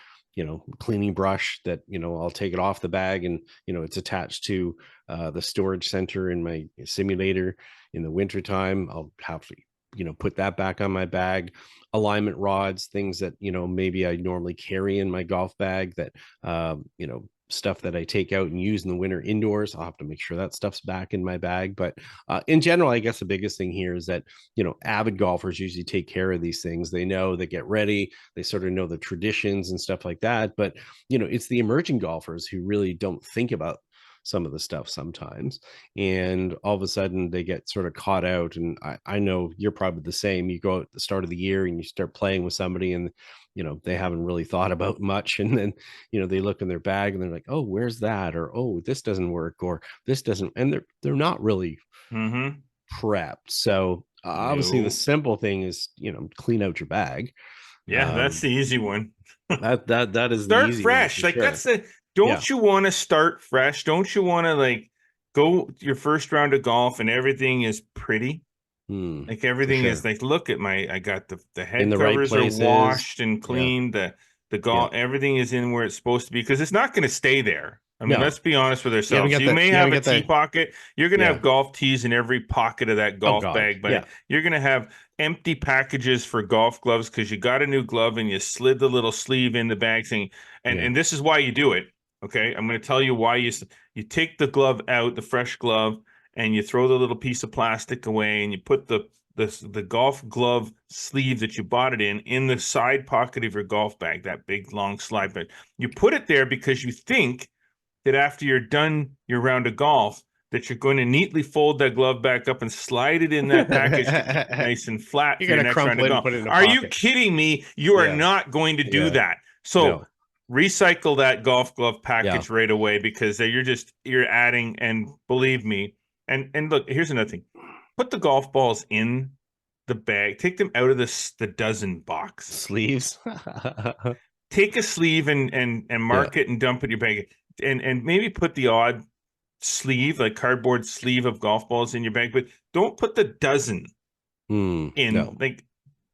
cleaning brush, that I'll take it off the bag, and it's attached to the storage center in my simulator. In the wintertime, I'll have to put that back on my bag. Alignment rods, things that maybe I normally carry in my golf bag, that stuff that I take out and use in the winter indoors, I'll have to make sure that stuff's back in my bag. But in general, I guess the biggest thing here is that avid golfers usually take care of these things. They know, they get ready, they sort of know the traditions and stuff like that. But it's the emerging golfers who really don't think about some of the stuff sometimes, and all of a sudden they get sort of caught out. And I know you're probably the same. You go at the start of the year and you start playing with somebody, and they haven't really thought about much, and then they look in their bag and they're like, oh, where's that, or oh, this doesn't work, or this doesn't, and they're not really prepped. So obviously the No. simple thing is clean out your bag. Yeah, that's the easy one. That is the Start easy one fresh. for Like sure. that's the Yeah. don't you want to start fresh? Don't you want to like go your first round of golf and everything is pretty? Like For everything is sure. like, look at I got the In head the right covers are places. washed and Yeah. cleaned. The Yeah. golf, everything is in where it's supposed to be, because it's not going to stay there. I mean, No, let's be honest with you haven't ourselves. got You may you haven't have a got tee the pocket. You're going to yeah. have golf tees in every pocket of that Oh golf God. bag, but Yeah. you're going to have empty packages for golf gloves because you got a new glove and you slid the little sleeve in the bag thing. Yeah. And this is why you do it. Okay, I'm going to tell you why you take the glove out, the fresh glove, and you throw the little piece of plastic away, and you put the golf glove sleeve that you bought it in the side pocket of your golf bag, that big long slide. But you put it there because you think that after you're done your round of golf, that you're going to neatly fold that glove back up and slide it in that package to keep it nice and flat You're for your gonna next round crumple of it and golf. put it in a Are you pocket. kidding me? You are Yeah. not going to do Yeah. that. So No. recycle that golf glove Yeah. package right away, because you're adding, and believe me, and look, here's another thing. Put the golf balls in the bag. Take them out of the dozen box. Sleeves. Take a sleeve and mark it and dump it in your bag. And maybe put the odd sleeve, like cardboard sleeve of golf balls in your bag, but don't put the dozen in. No. Like,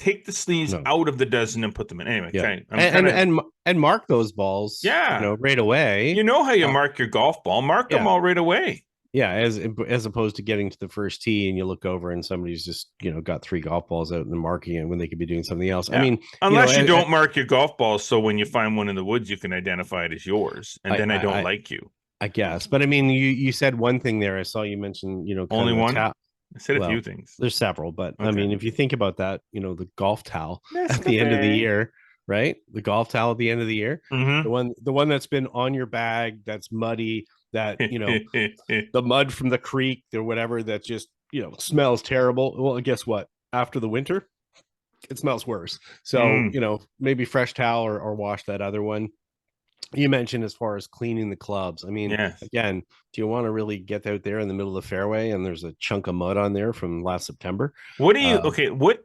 take the sleeves No. out of the dozen and put them in. Anyway, Yeah. I'm And mark those balls. yeah. Right away. You know how you mark your golf ball. Mark them Yeah. all right away. Yeah, as opposed to getting to the first tee and you look over and somebody's just got 3 golf balls out and they're marking it when they could be doing something else. Yeah. I mean, unless you don't mark your golf balls, so when you find one in the woods, you can identify it as yours, and then I don't like you. I guess, but I mean, you said one thing there. I saw you mention kind Only of one. I said a few things. There's several, but Okay. I mean, if you think about that, the golf towel at the end of the year, right? The golf towel at the end of the year, the one that's been on your bag, that's muddy, that the mud from the creek or whatever, that just smells terrible. Well, guess what? After the winter, it smells worse. So maybe fresh towel, or wash that other one. You mentioned as far as cleaning the clubs. I mean, Yes. again, do you want to really get out there in the middle of the fairway and there's a chunk of mud on there from last September? What do you okay? What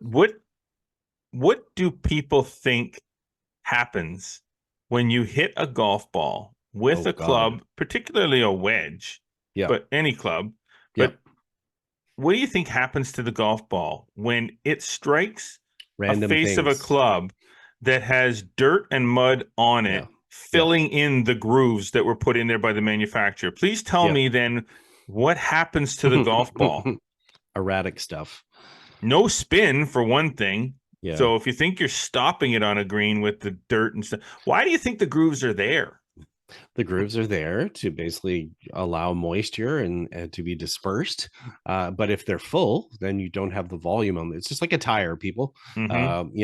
do people think happens when you hit a golf ball with a club, particularly a wedge, but any club, but what do you think happens to the golf ball when it strikes Random a face of a club that has dirt and mud on it, filling in the grooves that were put in there by the manufacturer? Please tell me then what happens to the golf ball. Erratic stuff. No spin, for one thing. Yeah. So if you think you're stopping it on a green with the dirt and stuff, why do you think the grooves are there? The grooves are there to basically allow moisture and to be dispersed. But if they're full, then you don't have the volume on it. It's just like a tire, people. You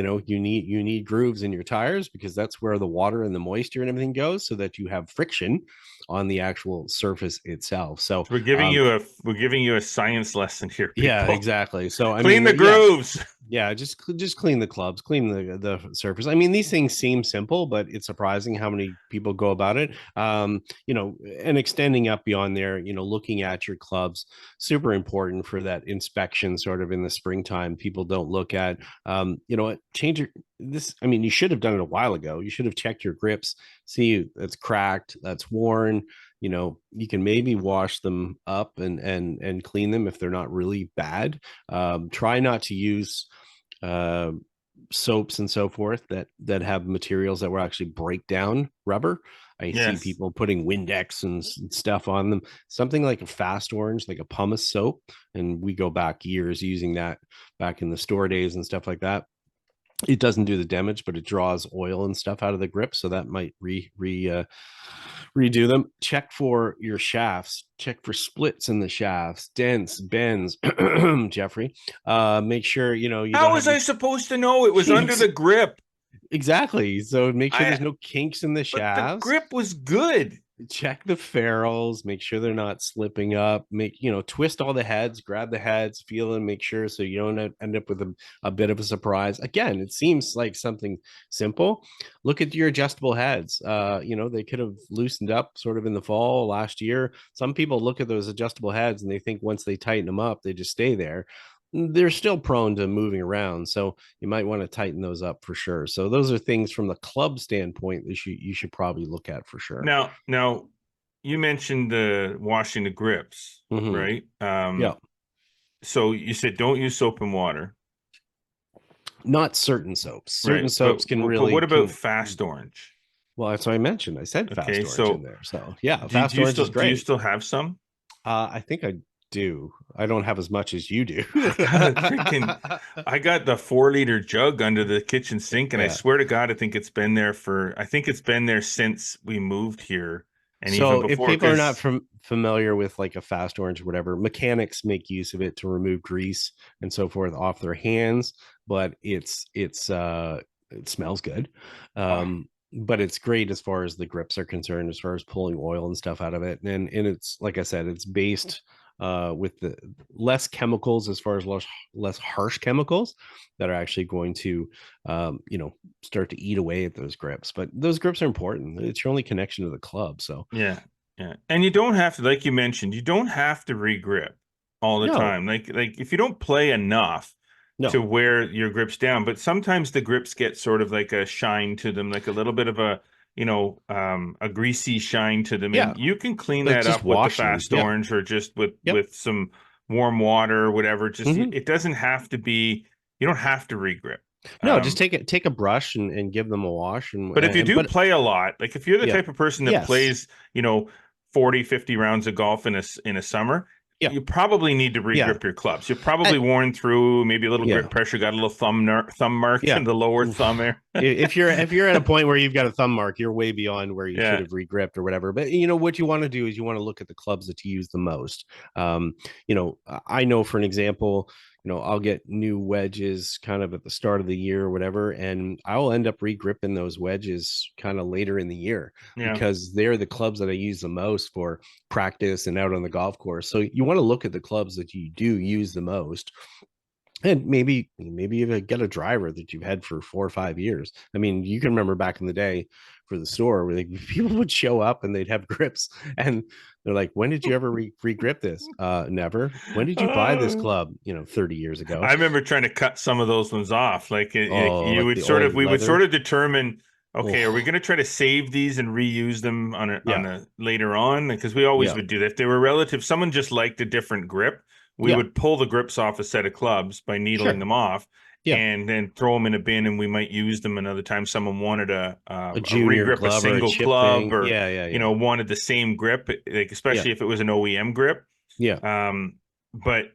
know, you need grooves in your tires because that's where the water and the moisture and everything goes, so that you have friction on the actual surface itself. So we're giving you a science lesson here, people. Yeah, exactly. So I clean mean, the grooves. Yeah, just clean the clubs, clean the surface. I mean, these things seem simple, but it's surprising how many people go about it. You know, and extending up beyond there, you know, looking at your clubs, super important for that inspection sort of in the springtime. People don't look at, you know, change your this. I mean, you should have done it a while ago. You should have checked your grips, see that's cracked, that's worn. You know, you can maybe wash them up and clean them if they're not really bad. Try not to use soaps and so forth that have materials that will actually break down rubber. I see people putting Windex and stuff on them. Something like a Fast Orange, like a pumice soap, and we go back years using that back in the store days and stuff like that. It doesn't do the damage, but it draws oil and stuff out of the grip, so that might redo them. Check for your shafts. Check for splits in the shafts, dents, bends. Jeffrey, make sure you know. How was I supposed to know it was under the grip? Exactly. So make sure there's no kinks in the shafts. The grip was good. Check the ferrules, make sure they're not slipping up, twist all the heads, grab the heads, feel them, make sure so you don't end up with a bit of a surprise. Again, it seems like something simple. Look at your adjustable heads. They could have loosened up sort of in the fall last year. Some people look at those adjustable heads and they think once they tighten them up, they just stay there. They're still prone to moving around, so you might want to tighten those up for sure. So those are things from the club standpoint that you should probably look at for sure. Now you mentioned the washing the grips, right? Yeah. So you said don't use soap and water. Not certain soaps. Certain soaps can really. But what about Fast Orange? Well, that's what I mentioned. I said Fast Orange in there. So yeah, Fast Orange is great. Do you still have some? I think I do. I don't have as much as you do. I got the 4-liter jug under the kitchen sink, and I swear to God, I think it's been there since we moved here. And so even before, if people are not familiar with like a Fast Orange or whatever, mechanics make use of it to remove grease and so forth off their hands, but it smells good. But it's great as far as the grips are concerned, as far as pulling oil and stuff out of it. And it's, like I said, it's based with the less chemicals, as far as less harsh chemicals that are actually going to start to eat away at those grips. But those grips are important. It's your only connection to the club. So yeah and you don't have to, like you mentioned, you don't have to re-grip all the time. Like if you don't play enough to wear your grips down, but sometimes the grips get sort of like a shine to them, like a little bit of a a greasy shine to them. And you can clean that up with the Fast Orange or just with some warm water or whatever. Just it doesn't have to be, you don't have to re-grip. No, just take a brush and give them a wash. But if you do play a lot, like if you're the type of person that plays, 40, 50 rounds of golf in a summer, you probably need to re-grip your clubs. You're probably worn through, maybe a little grip pressure, got a little thumb mark in the lower thumb area. If you're at a point where you've got a thumb mark, you're way beyond where you should have re-gripped or whatever. But what you want to do is you want to look at the clubs that you use the most. I know, for an example, I'll get new wedges kind of at the start of the year or whatever, and I'll end up re-gripping those wedges kind of later in the year because they're the clubs that I use the most for practice and out on the golf course. So you want to look at the clubs that you do use the most. And maybe you get a driver that you've had for 4 or 5 years. I mean, you can remember back in the day for the store where people would show up and they'd have grips and they're like, when did you ever re-grip this? Never. When did you buy this club? 30 years ago. I remember trying to cut some of those ones off. We would sort of determine, okay, are we going to try to save these and reuse them on Yeah. a later on? Because we always Yeah. would do that. If they were relative, someone just liked a different grip, we Yeah. would pull the grips off a set of clubs by needling Sure. them off Yeah. and then throw them in a bin, and we might use them another time someone wanted A a junior regrip, a club or a single chip club, thing. or Yeah. Yeah. Yeah. wanted the same grip, like Yeah. especially if it was an OEM grip. Yeah. But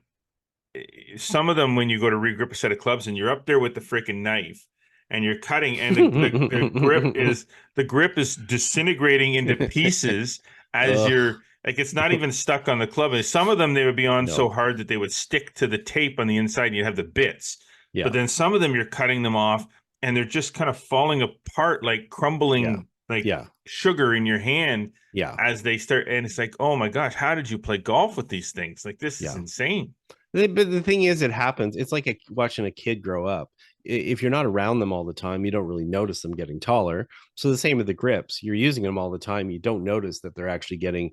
some of them, when you go to regrip a set of clubs and you're up there with the freaking knife and you're cutting, and the grip is disintegrating into pieces as Ugh, you're like, it's not even stuck on the club. And some of them, they would be on so no. hard that they would stick to the tape on the inside and you'd have the bits. But Yeah. then some of them, you're cutting them off and they're just kind of falling apart, like Yeah. crumbling, like Yeah. sugar in your hand Yeah. as they start. And it's like, oh my gosh, how did you play golf with these things? Like, this is Yeah. insane. But the thing is, it happens. It's like watching a kid grow up. If you're not around them all the time, you don't really notice them getting taller. So the same with the grips. You're using them all the time. You don't notice that they're actually getting,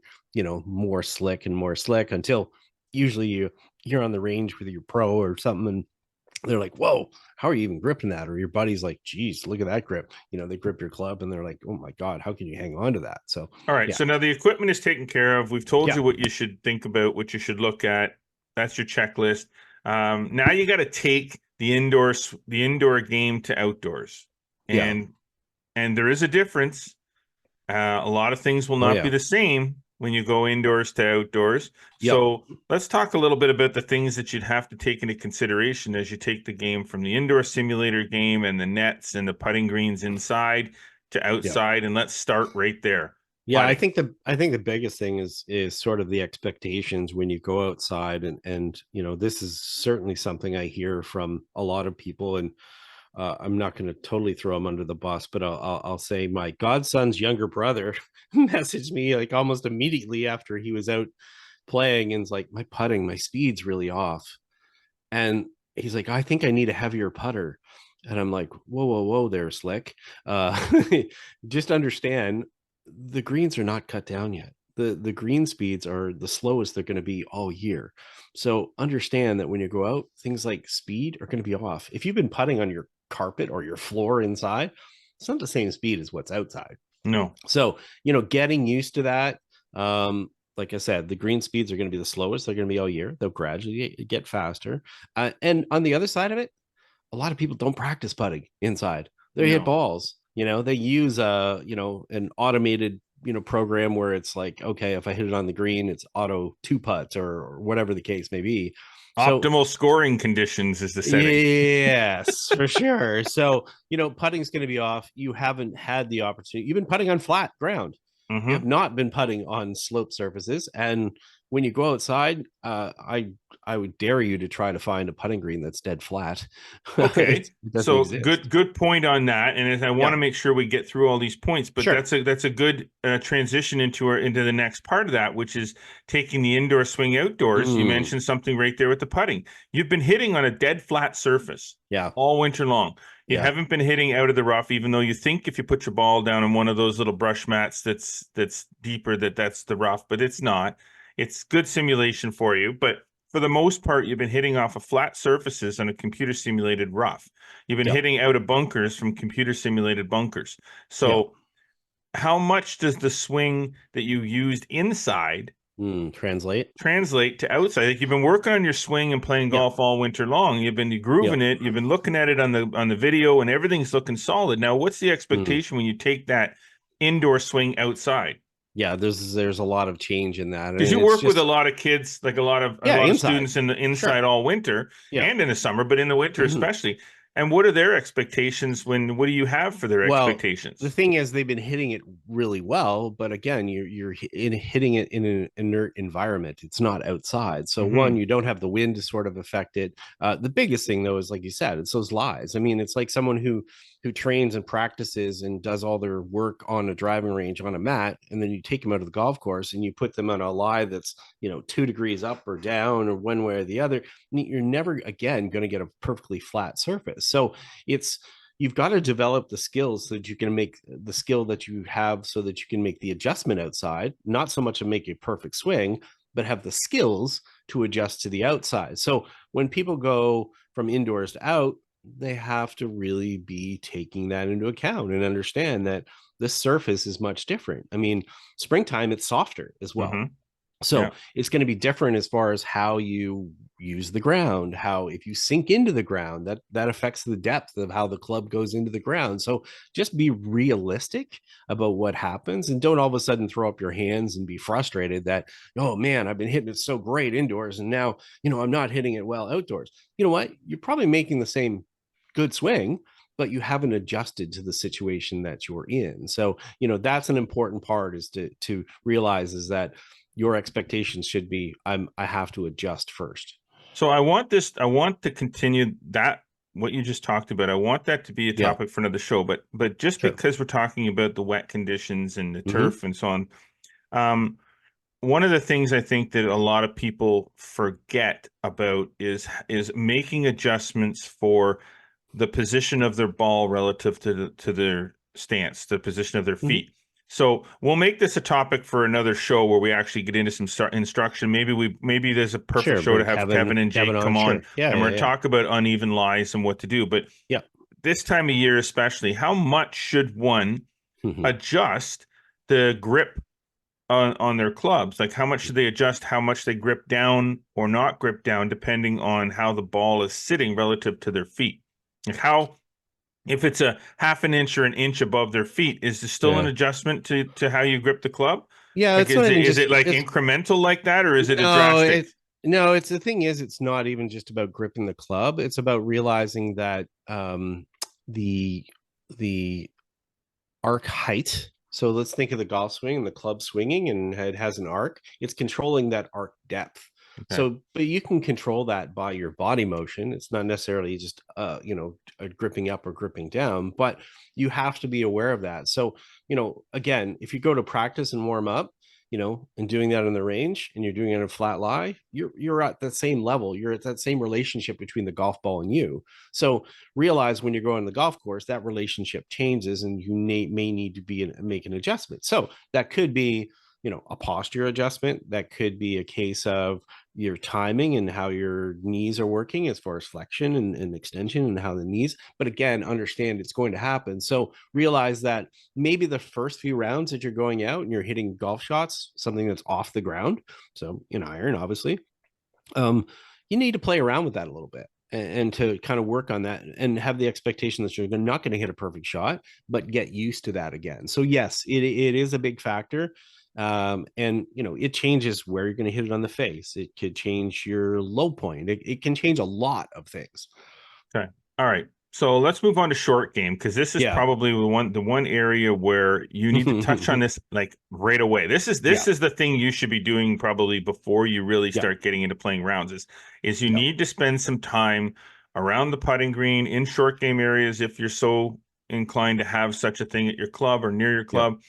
more slick and more slick until usually you're on the range with your pro or something, and they're like, "Whoa, how are you even gripping that?" Or your buddy's like, "Geez, look at that grip." They grip your club and they're like, "Oh my God, how can you hang on to that?" So All right. yeah, So now the equipment is taken care of. We've told yeah, you what you should think about, what you should look at. That's your checklist. Now you got to take the indoor game to outdoors, yeah. and there is a difference. A lot of things will Oh not be yeah. the same when you go indoors to outdoors. Yep. So let's talk a little bit about the things that you'd have to take into consideration as you take the game from the indoor simulator game and the nets and the putting greens inside to Yep. outside. And let's start right there. Yeah, I Putting. think the biggest thing is sort of the expectations when you go outside, and this is certainly something I hear from a lot of people, and I'm not going to totally throw him under the bus, but I'll say my godson's younger brother messaged me like almost immediately after he was out playing, and it's like, my speed's really off, and he's like, I think I need a heavier putter. And I'm like, whoa, whoa, whoa there, Slick. Uh, just understand the greens are not cut down yet. The green speeds are the slowest they're going to be all year. So understand that when you go out, things like speed are going to be off. If you've been putting on your carpet or your floor inside, it's not the same speed as what's outside. No. So, getting used to that. Like I said, the green speeds are going to be the slowest. They're going to be all year. They'll gradually get faster. And on the other side of it, a lot of people don't practice putting inside. They hit No. balls. They use an automated program where it's like, okay, if I hit it on the green, it's auto two putts or whatever the case may be. So Optimal scoring conditions is the setting. yes, for sure. So putting's going to be off. You haven't had the opportunity. You've been putting on flat ground. You have not been putting on slope surfaces. And when you go outside, I would dare you to try to find a putting green that's dead flat. Okay. It doesn't So exist. good point on that. And I want Yeah, to make sure we get through all these points, but sure. that's a good transition into the next part of that, which is taking the indoor swing outdoors. You Mm, mentioned something right there with the putting. You've been hitting on a dead flat surface yeah, all winter long. You yeah. haven't been hitting out of the rough, even though you think if you put your ball down on one of those little brush mats that's deeper, that's the rough, but it's not. It's good simulation for you, but for the most part, you've been hitting off of flat surfaces on a computer simulated rough. You've been Yep, hitting out of bunkers from computer simulated bunkers. yep. So how much does the swing that you used inside Translate. translate to outside? Like, you've been working on your swing and playing Yep, golf all winter long. You've been yep. grooving it. You've been looking at it on the video, and everything's looking solid. Now, what's the Mm. expectation when you take that indoor swing outside? Yeah, there's a lot of change in that, and Because you it's work with a just lot of kids, like a yeah, lot of inside. students in the Sure. inside all winter Yeah. and in the summer, but in the winter Mhm. especially. And what are their expectations what do you have for their Well, the expectations? thing is, they've been hitting it really well, but again, hitting it in an inert environment. It's not outside. So one, Hmm. you don't have the wind to sort of affect it. The biggest thing, though, is like you said, it's those lies. I mean, it's like someone who trains and practices and does all their work on a driving range on a mat, and then you take them out of the golf course and you put them on a lie that's 2 degrees up or down or one way or the other. You're never again going to get a perfectly flat surface. So it's you've got to develop the skills so that you can make the skill that you have so that you can make the adjustment outside, not so much to make a perfect swing, but have the skills to adjust to the outside. So when people go from indoors to out, they have to really be taking that into account and understand that the surface is much different. I mean, springtime, it's softer as well. Mm-hmm. So Yeah. it's going to be different as far as how you use the ground, how if you sink into the ground, that affects the depth of how the club goes into the ground. So just be realistic about what happens and don't all of a sudden throw up your hands and be frustrated that, oh man, I've been hitting it so great indoors and now, I'm not hitting it well outdoors. You know what? You're probably making the same good swing, but you haven't adjusted to the situation that you're in. So, that's an important part is to realize is that your expectations should be I have to adjust first. So I want to continue that, what you just talked about. I want that to be a Yeah, topic for another show, but just sure. because we're talking about the wet conditions and the Mm-hmm. turf and so on, um, one of the things I think that a lot of people forget about is making adjustments for the position of their ball relative to their stance, the position of their Mm-hmm. feet. So we'll make this a topic for another show where we actually get into some instruction. Maybe there's a perfect Sure. show to Bring have Kevin Kevin and Kevin Jake on. come on, Sure. Yeah, and we're yeah, going to yeah. talk about uneven lies and what to do. But Yeah. this time of year, especially, how much should one Mm-hmm. adjust the grip on their clubs? Like how much should they adjust how much they grip down or not grip down, depending on how the ball is sitting relative to their feet? Like how, if it's a half an inch or an inch above their feet, is there still an Yeah. adjustment to how you grip the club? Yeah, Like it's not even is just it like it's incremental like that, or is it a no, drastic? it's the thing is it's not even just about gripping the club. It's about realizing that the the arc height. So let's think of the golf swing and the club swinging, and it has an arc. It's controlling that arc depth. Okay. So, but you can control that by your body motion. It's not necessarily just, gripping up or gripping down, but you have to be aware of that. So, again, if you go to practice and warm up, and doing that in the range, and you're doing it in a flat lie, you're at the same level. You're at that same relationship between the golf ball and you. So realize when you're going to the golf course, that relationship changes and you may need to make an adjustment. So that could be, a posture adjustment. That could be a case of your timing and how your knees are working as far as flexion and extension and how the knees. But again, understand it's going to happen. So realize that maybe the first few rounds that you're going out and you're hitting golf shots, something that's off the ground. So in iron, obviously, you need to play around with that a little bit and to kind of work on that and have the expectation that you're not going to hit a perfect shot, but get used to that again. So yes, it is a big factor. And it changes where you're going to hit it on the face. It could change your low point. It can change a lot of things. Okay. All right. So let's move on to short game, because this is Yeah. probably the one area where you need to touch on this like right away. This is Yeah. the thing you should be doing probably before you really Yeah. start getting into playing rounds is you Yeah. need to spend some time around the putting green in short game areas if you're so inclined to have such a thing at your club or near your Yeah. club,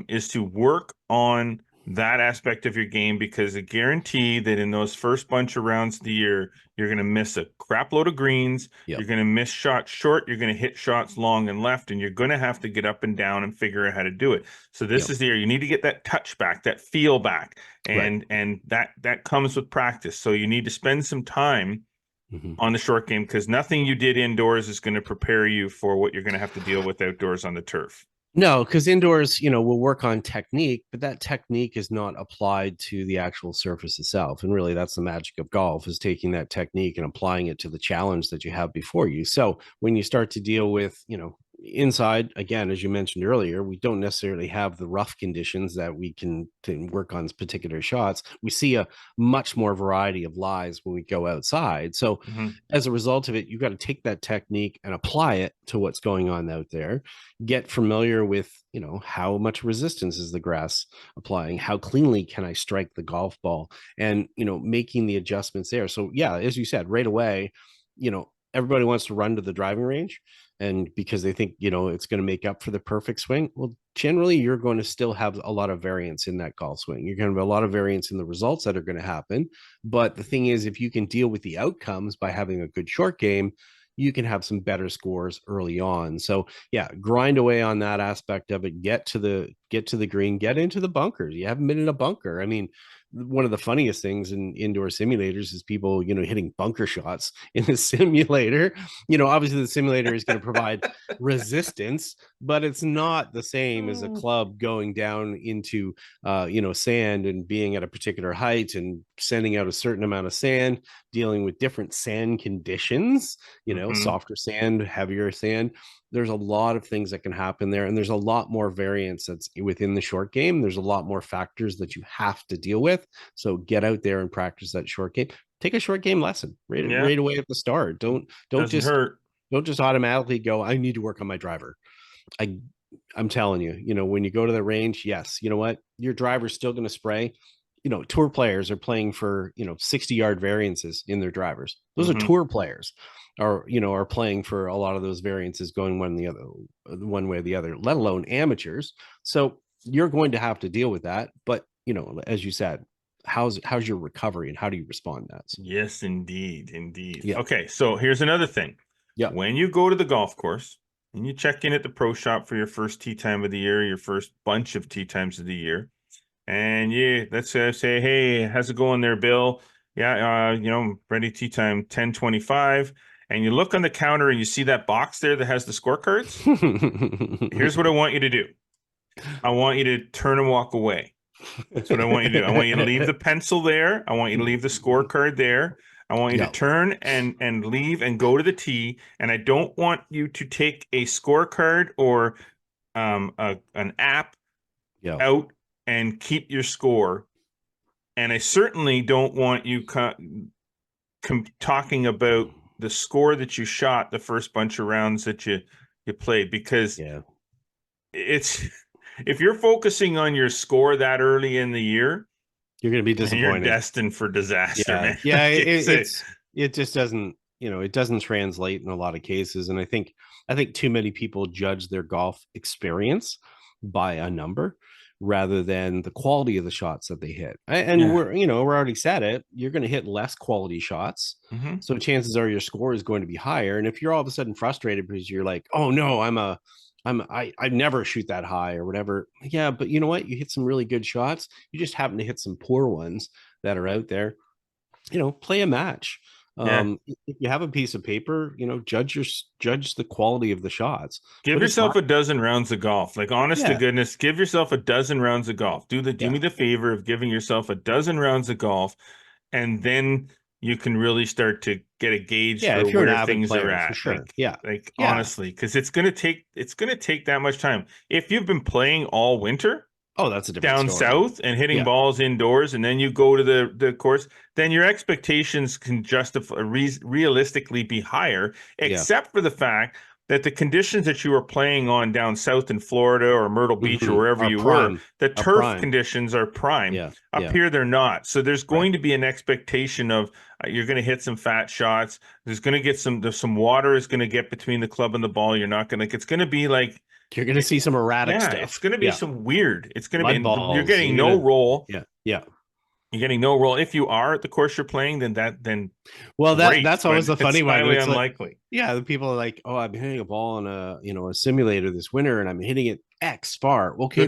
is to work on that aspect of your game, because I guarantee that in those first bunch of rounds of the year, you're going to miss a crap load of greens. Yeah. You're going to miss shots short. You're going to hit shots long and left, and you're going to have to get up and down and figure out how to do it. So Yeah. this is the year you need to get that touch back, that feel back, Right. and that comes with practice. So you need to spend some time Mm-hmm. on the short game, because nothing you did indoors is going to prepare you for what you're going to have to deal with outdoors on the turf. No, because indoors, we'll work on technique, but that technique is not applied to the actual surface itself. And really, that's the magic of golf is taking that technique and applying it to the challenge that you have before you. So when you start to deal with, inside, again, as you mentioned earlier, we don't necessarily have the rough conditions that we can work on particular shots. We see a much more variety of lies when we go outside. So Mm-hmm. as a result of it, you got to take that technique and apply it to what's going on out there. Get familiar with, how much resistance is the grass applying? How cleanly can I strike the golf ball? And, making the adjustments there. So yeah, as you said, right away, everybody wants to run to the driving range and because they think it's going to make up for the perfect swing. Well, generally you're going to still have a lot of variance in that golf swing. You're going to have a lot of variance in the results that are going to happen, but the thing is, if you can deal with the outcomes by having a good short game, you can have some better scores early on. So yeah, grind away on that aspect of it. Get to the green, get into the bunkers. You haven't been in a bunker. I mean, one of the funniest things in indoor simulators is people, hitting bunker shots in the simulator. Obviously the simulator is going to provide resistance, but it's not the same as a club going down into, sand and being at a particular height and sending out a certain amount of sand, dealing with different sand conditions, softer sand, heavier sand. There's a lot of things that can happen there, and there's a lot more variance that's within the short game. There's a lot more factors that you have to deal with. So get out there and practice that short game. Take a short game lesson right away at the start. Don't Doesn't just hurt. don't just automatically go, I need to work on my driver. I'm telling you, when you go to the range, yes, you know what, your driver's still going to spray. Tour players are playing for 60-yard variances in their drivers. Those are tour players are playing for a lot of those variances going one way or the other, let alone amateurs. So you're going to have to deal with that. But as you said, how's your recovery and how do you respond to that? Yes, indeed. Yeah. Okay, so here's another thing. Yeah. When you go to the golf course and you check in at the pro shop for your first tee time of the year, your first bunch of tee times of the year, and let's say, hey, how's it going there, Bill? Yeah, ready tee time 10:25. And you look on the counter and you see that box there that has the scorecards. Here's what I want you to do. I want you to turn and walk away. That's what I want you to do. I want you to leave the pencil there. I want you to leave the scorecard there. I want you to turn and leave and go to the tee. And I don't want you to take a scorecard or an app out and keep your score. And I certainly don't want you talking about the score that you shot the first bunch of rounds that you played, because it's if you're focusing on your score that early in the year, you're going to be disappointed. You're destined for disaster, man. Yeah, it just doesn't, it doesn't translate in a lot of cases. And I think too many people judge their golf experience by a number rather than the quality of the shots that they hit. And we're already said it, you're going to hit less quality shots. So chances are your score is going to be higher. And if you're all of a sudden frustrated because you're like, oh no, I never shoot that high or whatever. Yeah, but you know what? You hit some really good shots. You just happen to hit some poor ones that are out there. Play a match. If you have a piece of paper, judge the quality of the shots. Give yourself a dozen rounds of golf. Like, honest to goodness, give yourself a dozen rounds of golf. Do me the favor of giving yourself a dozen rounds of golf, and then you can really start to get a gauge for where things are at. Sure. Honestly, because it's gonna take that much time. If you've been playing all winter, that's a different down story. south and hitting balls indoors, and then you go to the course, then your expectations can realistically be higher, except for the fact that the conditions that you were playing on down south in Florida or Myrtle Beach or wherever you were, the turf conditions are prime. Up here, they're not. So there's going to be an expectation of you're going to hit some fat shots. There's going to get some water is going to get between the club and the ball. You're not going to. It's going to be like. You're going to see some erratic stuff. It's going to be some weird. It's going to be. Balls, you're getting no roll. Yeah. You're getting no roll. If you are at the course you're playing, then that's always the funny one. It's highly unlikely. The people are like, oh, I'm hitting a ball on a simulator this winter, and I'm hitting it X far. Okay,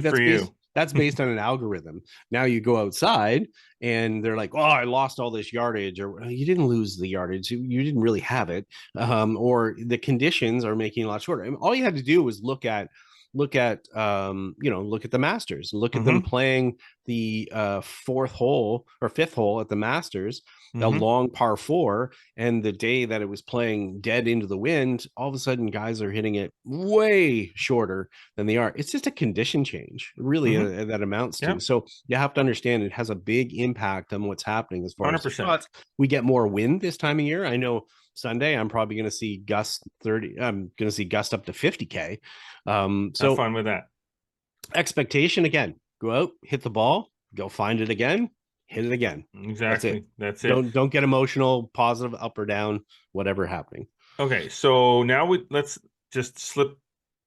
that's based on an algorithm. Now you go outside and they're like, oh, I lost all this yardage, or you didn't lose the yardage. You didn't really have it. Or the conditions are making it a lot shorter. I mean, all you had to do was look at the Masters, look at them playing the fourth hole or fifth hole at the Masters, a long par 4, and the day that it was playing dead into the wind, all of a sudden guys are hitting it way shorter than they are. It's just a condition change, really, that amounts to. So you have to understand it has a big impact on what's happening as far 100%. As shots. We get more wind this time of year. I know Sunday I'm probably going to see gust 30. I'm going to see gust up to 50K. So have fun with that. Expectation again: go out, hit the ball, go find it again, hit it again. Exactly. That's it. Don't get emotional, positive, up or down, whatever happening. Okay, so now let's just slip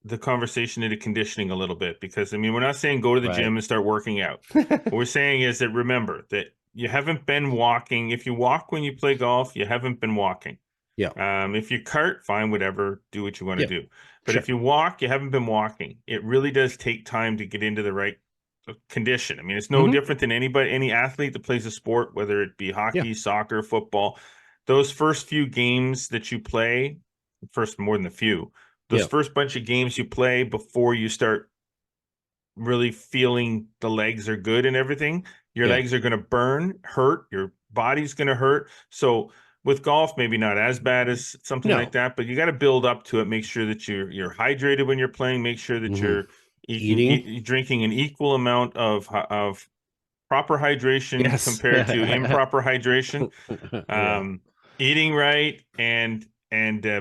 the conversation into conditioning a little bit, because I mean, we're not saying go to the gym and start working out. What we're saying is that remember that you haven't been walking. If you walk when you play golf, you haven't been walking. If you cart, fine, whatever, do what you want to do. But if you walk, you haven't been walking. It really does take time to get into the right condition. I mean, it's no different than any athlete that plays a sport, whether it be hockey, soccer, football. Those first few games that you play, first more than a few, those first bunch of games you play before you start really feeling the legs are good and everything, your legs are going to burn, hurt, your body's going to hurt. So with golf, maybe not as bad as something like that, but you got to build up to it. Make sure that you're hydrated when you're playing. Make sure that you're drinking an equal amount of proper hydration compared to improper hydration. Eating right and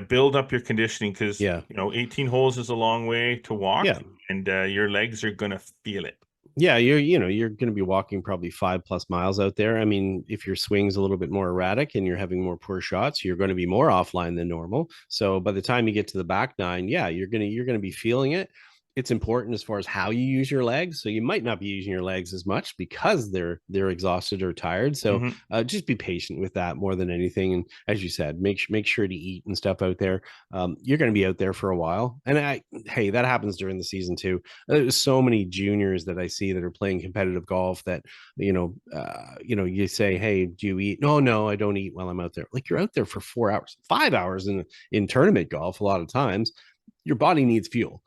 build up your conditioning, because 18 holes is a long way to walk, and your legs are gonna feel it. You're going to be walking probably 5+ miles out there. I mean, if your swing's a little bit more erratic and you're having more poor shots, you're going to be more offline than normal. So by the time you get to the back nine, you're going to be feeling it. It's important as far as how you use your legs. So you might not be using your legs as much because they're exhausted or tired. So just be patient with that more than anything. And as you said, make sure to eat and stuff out there. You're going to be out there for a while. And hey, that happens during the season too. There's so many juniors that I see that are playing competitive golf that, you say, hey, do you eat? No, I don't eat while I'm out there. Like, you're out there for 4 hours, 5 hours in tournament golf. A lot of times your body needs fuel.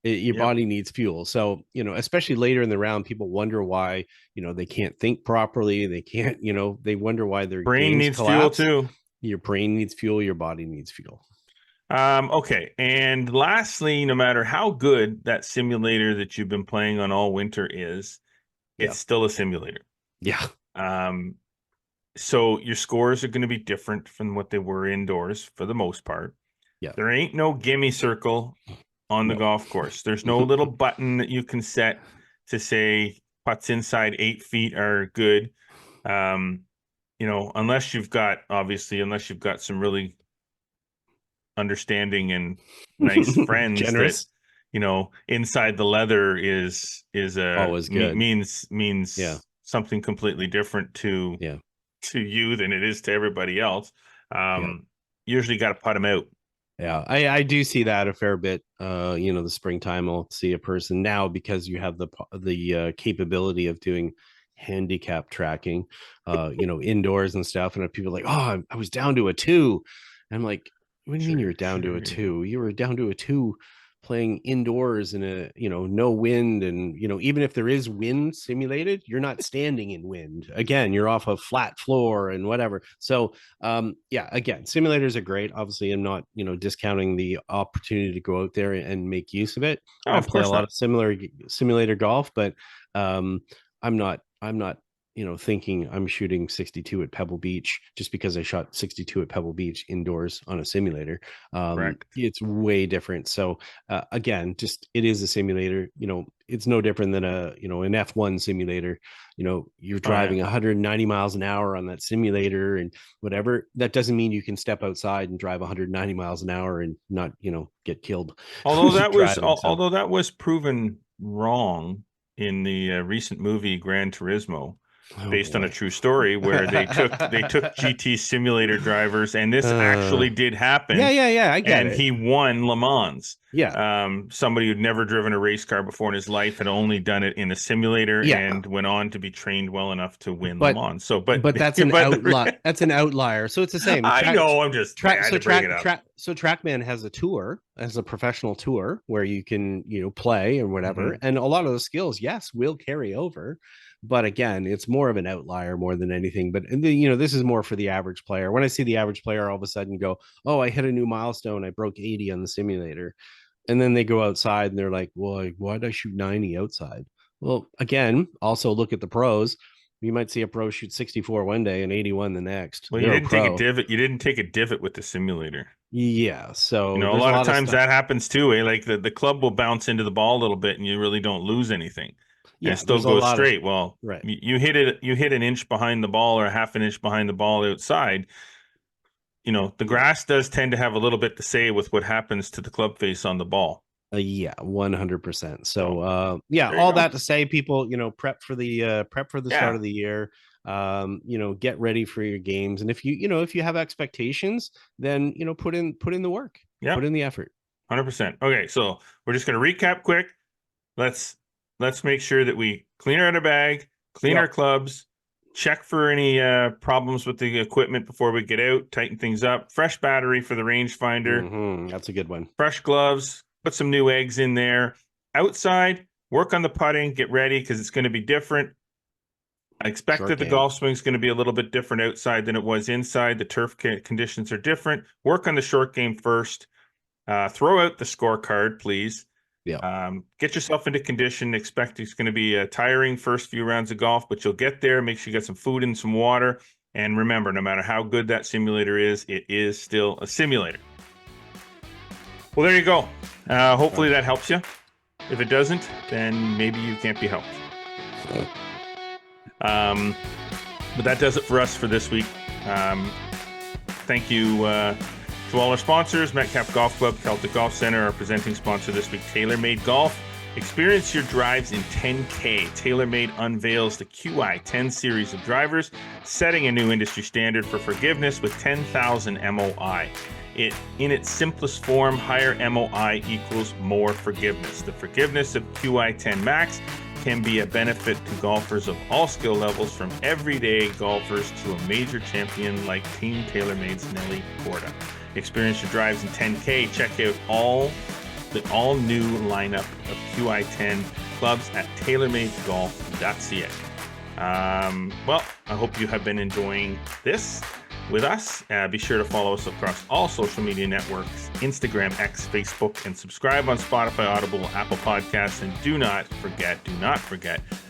Your body needs fuel. So, especially later in the round, people wonder why, they can't think properly. They can't, they wonder why their brain needs collapse. Fuel too. Your brain needs fuel. Your body needs fuel. Okay. And lastly, no matter how good that simulator that you've been playing on all winter is, it's still a simulator. So your scores are going to be different from what they were indoors for the most part. There ain't no gimme circle on the golf course. There's no little button that you can set to say putts inside 8 feet are good. Unless you've got some really understanding and nice friends generous. That, inside the leather is always good. means something completely different to you than it is to everybody else. Usually got to putt them out. I do see that a fair bit. The springtime I'll see a person now, because you have the capability of doing handicap tracking, indoors and stuff. And people are like, oh, I was down to a 2. And I'm like, what do you mean you were down to a 2? You were down to a 2 playing indoors in a, no wind. And, even if there is wind simulated, you're not standing in wind. Again, you're off a flat floor and whatever. So, again, simulators are great. Obviously, I'm not, discounting the opportunity to go out there and make use of it. I play a lot of simulator golf, but I'm not thinking I'm shooting 62 at Pebble Beach just because I shot 62 at Pebble Beach indoors on a simulator. It's way different. So again, it is a simulator. It's no different than an F1 simulator. You're driving 190 miles an hour on that simulator and whatever. That doesn't mean you can step outside and drive 190 miles an hour and not, get killed. Although that was proven wrong in the recent movie Gran Turismo. Based on a true story, where they took GT simulator drivers, and this actually did happen. I get it. And he won Le Mans. Somebody who'd never driven a race car before in his life had only done it in a simulator and went on to be trained well enough to win Le Mans. So, but that's an outlier. That's an outlier. So it's the same. I know. I'm just trying to bring it up. So TrackMan has a professional tour where you can play and whatever, and a lot of the skills, will carry over. But again, it's more of an outlier more than anything. But this is more for the average player. When I see the average player all of a sudden go, oh, I hit a new milestone, I broke 80 on the simulator, and then they go outside and they're like, well, why did I shoot 90 outside? Well, again, also look at the pros. You might see a pro shoot 64 one day and 81 the next. Well, you didn't take a divot. You didn't take a divot with the simulator. So a lot of times that happens too. Like the club will bounce into the ball a little bit, and you really don't lose anything. It still goes straight. You hit it. You hit an inch behind the ball or a half an inch behind the ball outside. The grass does tend to have a little bit to say with what happens to the club face on the ball. 100%. So all that to say, people, prep for the start of the year. Get ready for your games, and if you have expectations, then put in the work. Put in the effort. 100%. Okay, so we're just going to recap quick. Let's let's make sure that we clean out our bag, clean our clubs, check for any problems with the equipment before we get out, tighten things up, fresh battery for the rangefinder. That's a good one. Fresh gloves, put some new eggs in there. Outside, work on the putting, get ready because it's going to be different. I expect that the golf swing is going to be a little bit different outside than it was inside. The turf conditions are different. Work on the short game first. Throw out the scorecard, please. Yeah. Get yourself into condition. Expect it's going to be a tiring first few rounds of golf, but you'll get there. Make sure you get some food and some water. And remember, no matter how good that simulator is, it is still a simulator. Well, there you go. Hopefully that helps you. If it doesn't, then maybe you can't be helped. But that does it for us for this week. Thank you to all our sponsors, Metcalf Golf Club, Celtic Golf Center, our presenting sponsor this week, TaylorMade Golf. Experience your drives in 10K. TaylorMade unveils the QI 10 series of drivers, setting a new industry standard for forgiveness with 10,000 MOI. In its simplest form, higher MOI equals more forgiveness. The forgiveness of QI 10 Max can be a benefit to golfers of all skill levels, from everyday golfers to a major champion like Team TaylorMade's Nelly Corda. Experience your drives in 10K. Check out the all-new lineup of QI10 clubs at TaylorMadeGolf.ca. Well, I hope you have been enjoying this with us. Be sure to follow us across all social media networks, Instagram, X, Facebook, and subscribe on Spotify, Audible, Apple Podcasts. And do not forget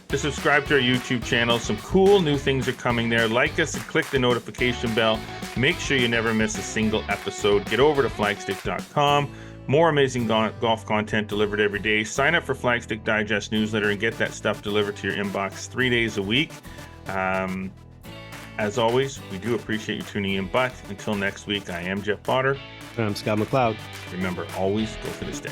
to subscribe to our YouTube channel. Some cool new things are coming there. Like us and click the notification bell. Make sure you never miss a single episode. Get over to flagstick.com. More amazing golf content delivered every day. Sign up for Flagstick Digest newsletter and get that stuff delivered to your inbox 3 days a week. As always, we do appreciate you tuning in. But until next week, I am Jeff Potter. And I'm Scott McLeod. Remember, always go for the stick.